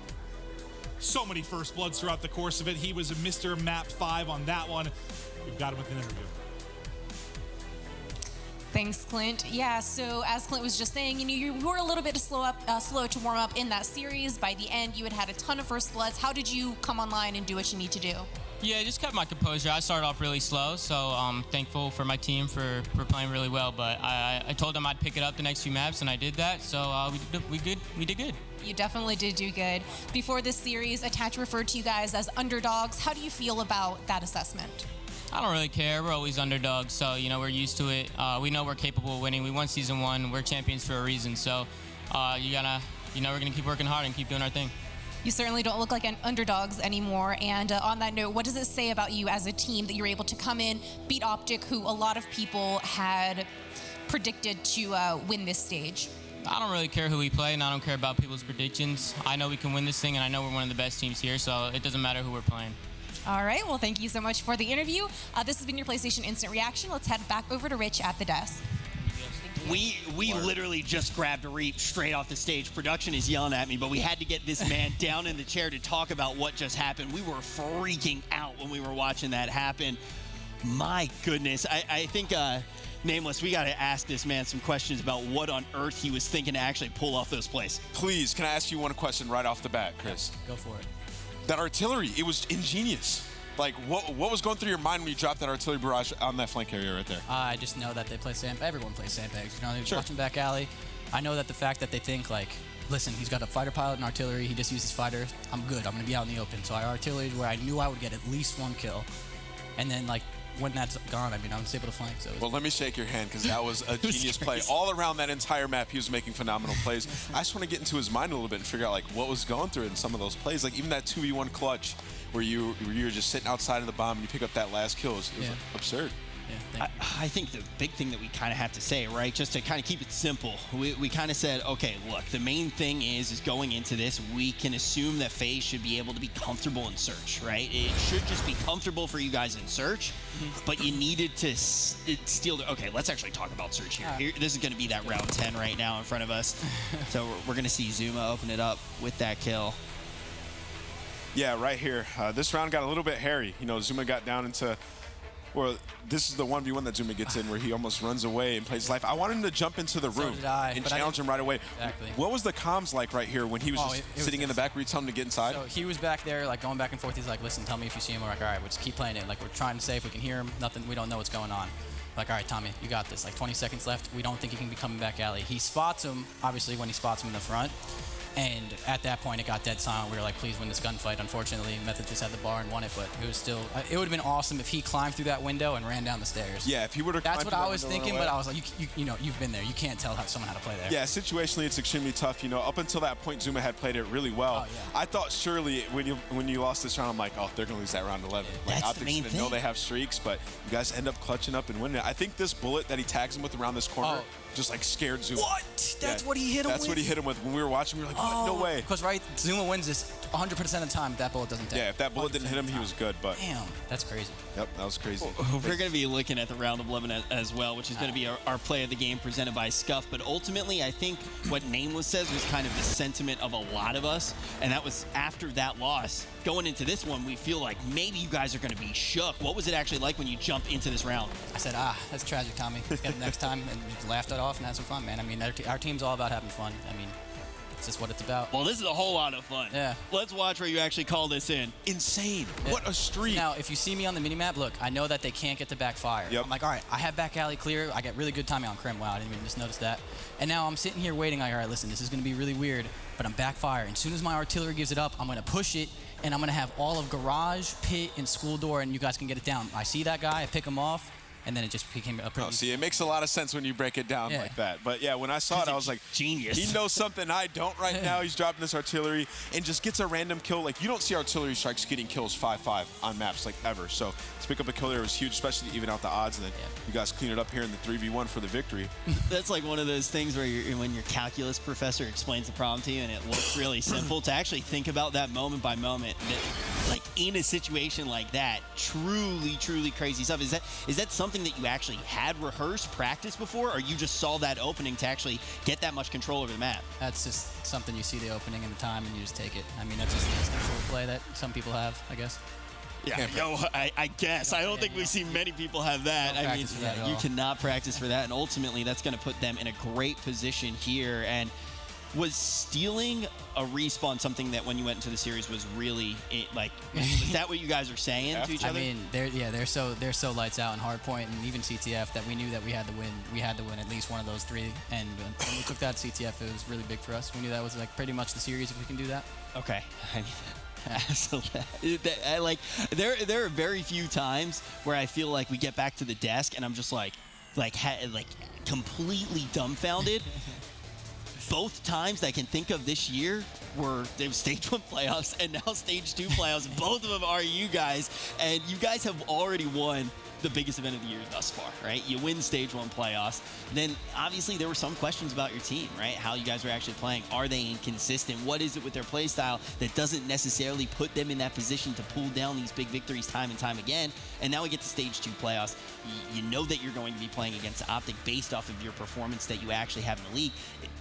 so many first bloods throughout the course of it. He was a Mr. Map 5 on that one. We've got him with an interview. Thanks, Clint. Yeah, so as Clint was just saying, you were a little bit slow to warm up in that series. By the end, you had a ton of first bloods. How did you come online and do what you need to do? Yeah, I just kept my composure. I started off really slow, so I'm thankful for my team for playing really well. But I told them I'd pick it up the next few maps, and I did that. So we did good. You definitely did do good. Before this series, Attach referred to you guys as underdogs. How do you feel about that assessment? I don't really care. We're always underdogs, so we're used to it. We know we're capable of winning. We won season 1. We're champions for a reason. So we're gonna keep working hard and keep doing our thing. You certainly don't look like underdogs anymore. And on that note, what does it say about you as a team that you're able to come in, beat OpTic, who a lot of people had predicted to win this stage? I don't really care who we play, and I don't care about people's predictions. I know we can win this thing, and I know we're one of the best teams here, so it doesn't matter who we're playing. All right, well, thank you so much for the interview. This has been your PlayStation Instant Reaction. Let's head back over to Rich at the desk. We literally just grabbed a reap straight off the stage. Production is yelling at me, but we had to get this man down in the chair to talk about what just happened. We were freaking out when we were watching that happen. My goodness. I think, Nameless, we got to ask this man some questions about what on earth he was thinking to actually pull off those plays. Please, can I ask you one question right off the bat, Chris? Go for it. That artillery, it was ingenious. Like, what was going through your mind when you dropped that artillery barrage on that flank area right there? I just know that they play everyone plays sandbags. You know, they're Sure. watching back alley. I know that the fact that they think, like, listen, he's got a fighter pilot and artillery. He just uses fighter. I'm good. I'm going to be out in the open. So I artillery where I knew I would get at least one kill. And then, like, when that's gone, I mean, I was able to flank. So Well, let me shake your hand, because that was a was genius play. crazy. All around that entire map, he was making phenomenal plays. I just want to get into his mind a little bit and figure out, like, what was going through it in some of those plays. Like, even that 2v1 clutch where you were just sitting outside of the bomb and you pick up that last kill. It was Yeah. absurd. yeah, I think the big thing that we kind of have to say, right, just to kind of keep it simple, we kind of said, okay, look, the main thing is going into this, we can assume that FaZe should be able to be comfortable in search, right? It should just be comfortable for you guys in search, but you needed to steal the, okay, let's actually talk about search here. This is going to be that round 10 right now in front of us. So we're going to see Zuma open it up with that kill. Yeah, right here. This round got a little bit hairy. You know, Zuma got down into, well, this is the 1v1 that Zuma gets in where he almost runs away and plays his life. I wanted him to jump into the room did I, and but I challenge him right away. Exactly. What was the comms like right here when he was just it was sitting in the this. back? Were you telling him to get inside? So he was back there, like, going back and forth. He's like, listen, tell me if you see him. We're like, all right, we'll just keep playing it. Like, we're trying to say if we can hear him. Nothing, we don't know what's going on. Like, all right, Tommy, you got this. Like, 20 seconds left. We don't think he can be coming back alley. He spots him, obviously, when he spots him in the front. And at that point, it got dead silent. We were like, please win this gunfight. Unfortunately, Method just had the bar and won it, but it was still, it would have been awesome if he climbed through that window and ran down the stairs. Yeah, if he would have. That's what I was thinking, but I was like, you know, you've been there. You can't tell someone how to play there. Yeah, situationally, it's extremely tough. You know, up until that point, Zuma had played it really well. Oh, yeah. I thought surely when you lost this round, I'm like, oh, they're going to lose that round 11. Like, That's the main OpTic's going to know thing. they have streaks, but you guys end up clutching up and winning it. I think this bullet that he tags him with around this corner just, like, scared Zuma. What? That's Yeah, what he hit him with? That's what he hit him with. When we were watching, we were like, what? No way. Because, right, Zuma wins this 100% of the time if that bullet doesn't tag. Yeah, if that bullet didn't hit him, he was good, but Damn, that's crazy. yep, that was crazy. We're going to be looking at the round of 11 as well, which is going to be our play of the game presented by Scuff. But ultimately, I think what Nameless says was kind of the sentiment of a lot of us, and that was after that loss. Going into this one, we feel like maybe you guys are going to be shook. What was it actually like when you jumped into this round? I said, that's tragic, Tommy. Get it next time, and we laughed it off and had some fun, man. I mean, our team's all about having fun. I mean, it's just what it's about. Well, this is a whole lot of fun. Yeah. Let's watch where you actually call this in. Insane. Yeah. What a streak. Now, if you see me on the minimap, look, I know that they can't get to backfire. Yep. I'm like, all right, I have back alley clear. I get really good timing on Crim. Wow, I didn't even just notice that. And now I'm sitting here waiting like, all right, listen, this is going to be really weird, but I'm backfire. And as soon as my artillery gives it up, I'm going to push it, and I'm going to have all of garage, pit, and school door, and you guys can get it down. I see that guy, I pick him off, and then it just became a pretty... Oh, see, it makes a lot of sense when you break it down like that. But yeah, when I saw it, I was like, genius. He knows something I don't right now. He's dropping this artillery and just gets a random kill. Like, you don't see artillery strikes getting kills 5-5 on maps, like, ever. So to pick up a kill there was huge, especially to even out the odds. And then you guys clean it up here in the 3v1 for the victory. That's like one of those things where when your calculus professor explains the problem to you and it looks really simple, to actually think about that moment by moment, that, like, in a situation like that, truly crazy stuff. Is that something that you actually had rehearsed, practiced before, or you just saw that opening to actually get that much control over the map? That's just something you see the opening and the time, and you just take it. I mean, that's just the instinctual play that some people have, I guess. Yeah, I guess. I don't think we see many people have that. Don't I mean, practice for that at you all. cannot practice for that, and ultimately that's going to put them in a great position here. And was stealing a respawn something that when you went into the series was really like, is that what you guys are saying to each other? I mean, they're so lights out in hardpoint and even CTF that we knew that we had to win. We had to win at least one of those three, and when we took that CTF, it was really big for us. We knew that was like pretty much the series if we can do that. Okay. I mean, absolutely. There are very few times where I feel like we get back to the desk and I'm just like completely dumbfounded. Both times that I can think of this year, they were stage 1 playoffs and now stage 2 playoffs. Both of them are you guys, and you guys have already won the biggest event of the year thus far, right? You win stage 1 playoffs. Then obviously there were some questions about your team, right? How you guys are actually playing. Are they inconsistent? What is it with their play style that doesn't necessarily put them in that position to pull down these big victories time and time again? And now we get to stage 2 playoffs. You know that you're going to be playing against OpTic based off of your performance that you actually have in the league.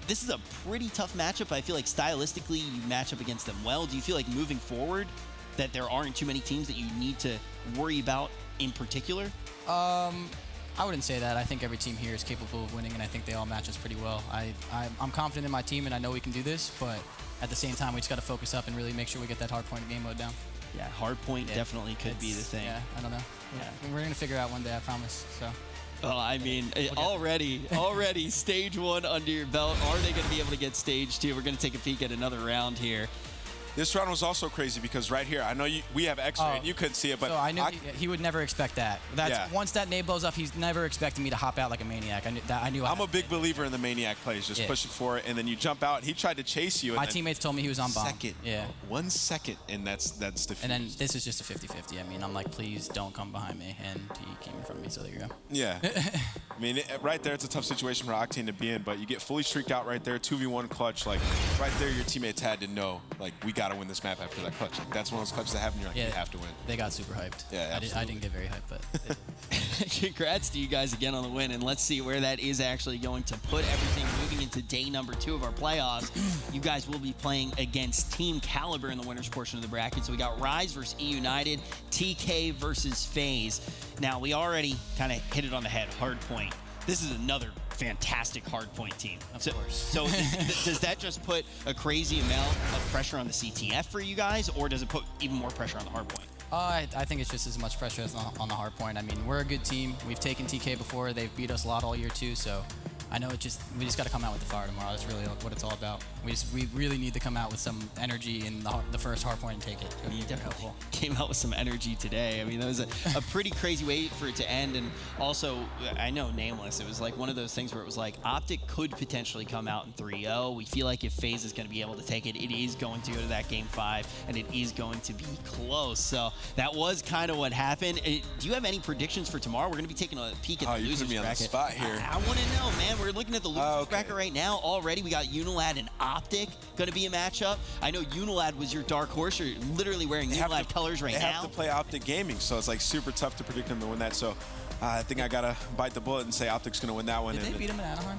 This is a pretty tough matchup. I feel like stylistically you match up against them well. Do you feel like moving forward that there aren't too many teams that you need to worry about in particular? I wouldn't say that. I think every team here is capable of winning, and I think they all match us pretty well. I'm confident in my team, and I know we can do this, but at the same time, we just got to focus up and really make sure we get that hard point game mode down. Yeah, hard point definitely could be the thing. Yeah, I don't know. Yeah. We're going to figure it out one day, I promise. So. Well, I mean, already stage 1 under your belt. Are they going to be able to get stage 2? We're going to take a peek at another round here. This round was also crazy because right here, I know we have X-ray and you couldn't see it, but so I knew he would never expect that. Once that nade blows up, he's never expecting me to hop out like a maniac. I knew. I'm a big believer in the maniac plays, just pushing for it, and then you jump out. He tried to chase you. And my teammates told me he was on bomb. 1 second, and that's defeat. And then this is just a 50-50. I mean, I'm like, please don't come behind me, and he came in front of me. So there you go. Yeah. I mean, right there, it's a tough situation for Octane to be in, but you get fully streaked out right there, 2v1 clutch. Like right there, your teammates had to know, like, we got to win this map after that clutch. Like, that's one of those clutches that happen. You're like, you have to win. They got super hyped. Yeah, I didn't get very hyped, but. Congrats to you guys again on the win, and let's see where that is actually going to put everything moving into day number 2 of our playoffs. You guys will be playing against Team Kaliber in the winners portion of the bracket. So we got Rise versus eUnited, TK versus FaZe. Now, we already kind of hit it on the head, hard point. This is another fantastic hardpoint team. Of course. So does that just put a crazy amount of pressure on the CTF for you guys, or does it put even more pressure on the hardpoint? I think it's just as much pressure as on the hard point. I mean, we're a good team. We've taken TK before. They've beat us a lot all year too. So I know we just got to come out with the fire tomorrow. That's really what it's all about. We really need to come out with some energy in the first hard point and take it. You definitely came out with some energy today. I mean, that was a pretty crazy way for it to end. And also, I know Nameless, it was like one of those things where it was like OpTic could potentially come out in 3-0. We feel like if FaZe is going to be able to take it, it is going to go to that game 5, and it is going to be close. So that was kind of what happened. Do you have any predictions for tomorrow? We're going to be taking a peek at the losers bracket. On the spot here. I want to know, man. We're looking at the losers bracket right now. Already, we got UNILAD and OpTic going to be a matchup. I know UNILAD was your dark horse. You're literally wearing UNILAD colors right now. They have to play OpTic Gaming, so it's like super tough to predict them to win that. So I think I got to bite the bullet and say OpTic's going to win that one. Did they beat them in Anaheim?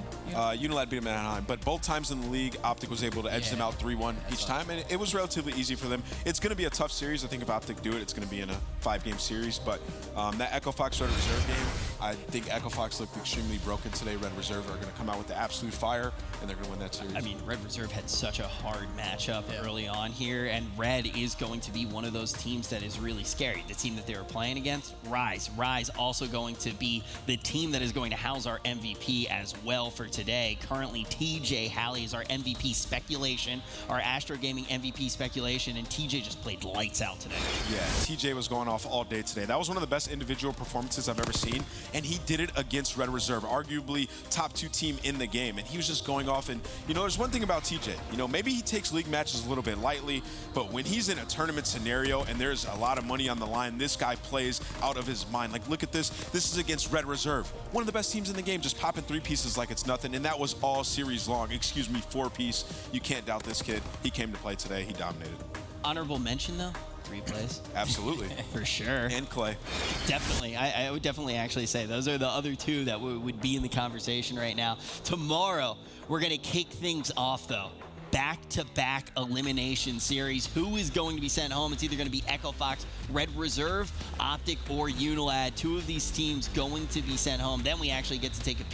UNILAD beat them in Anaheim, but both times in the league, OpTic was able to edge them out 3-1 each time, and it was relatively easy for them. It's going to be a tough series. I think if OpTic do it, it's going to be in a 5-game series, but that Echo Fox Red Reserve game, I think Echo Fox looked extremely broken today. Red Reserve are going to come out with the absolute fire, and they're going to win that series. I mean, Red Reserve had such a hard matchup early on here, and Red is going to be one of those teams that is really scary. The team that they were playing against, Rise. Rise also going to be the team that is going to house our MVP as well for today. Currently, TJ Halley is our MVP speculation, our Astro Gaming MVP speculation, and TJ just played lights out today. Yeah, TJ was going off all day today. That was one of the best individual performances I've ever seen, and he did it against Red Reserve, arguably top 2 team in the game, and he was just going off. And, you know, there's one thing about TJ. You know, maybe he takes league matches a little bit lightly, but when he's in a tournament scenario and there's a lot of money on the line, this guy plays out of his mind. Like, look at this. This is against Red Reserve, one of the best teams in the game, just popping 3 pieces like it's nothing, and that was all series long. Excuse me, 4-piece. You can't doubt this kid. He came to play today. He dominated. Honorable mention, though? Replays. Absolutely. For sure. And Clay. Definitely. I would definitely actually say those are the other 2 that would be in the conversation right now. Tomorrow, we're going to kick things off, though. Back-to-back elimination series. Who is going to be sent home? It's either going to be Echo Fox, Red Reserve, OpTic, or UNILAD. 2 of these teams going to be sent home. Then we actually get to take a peek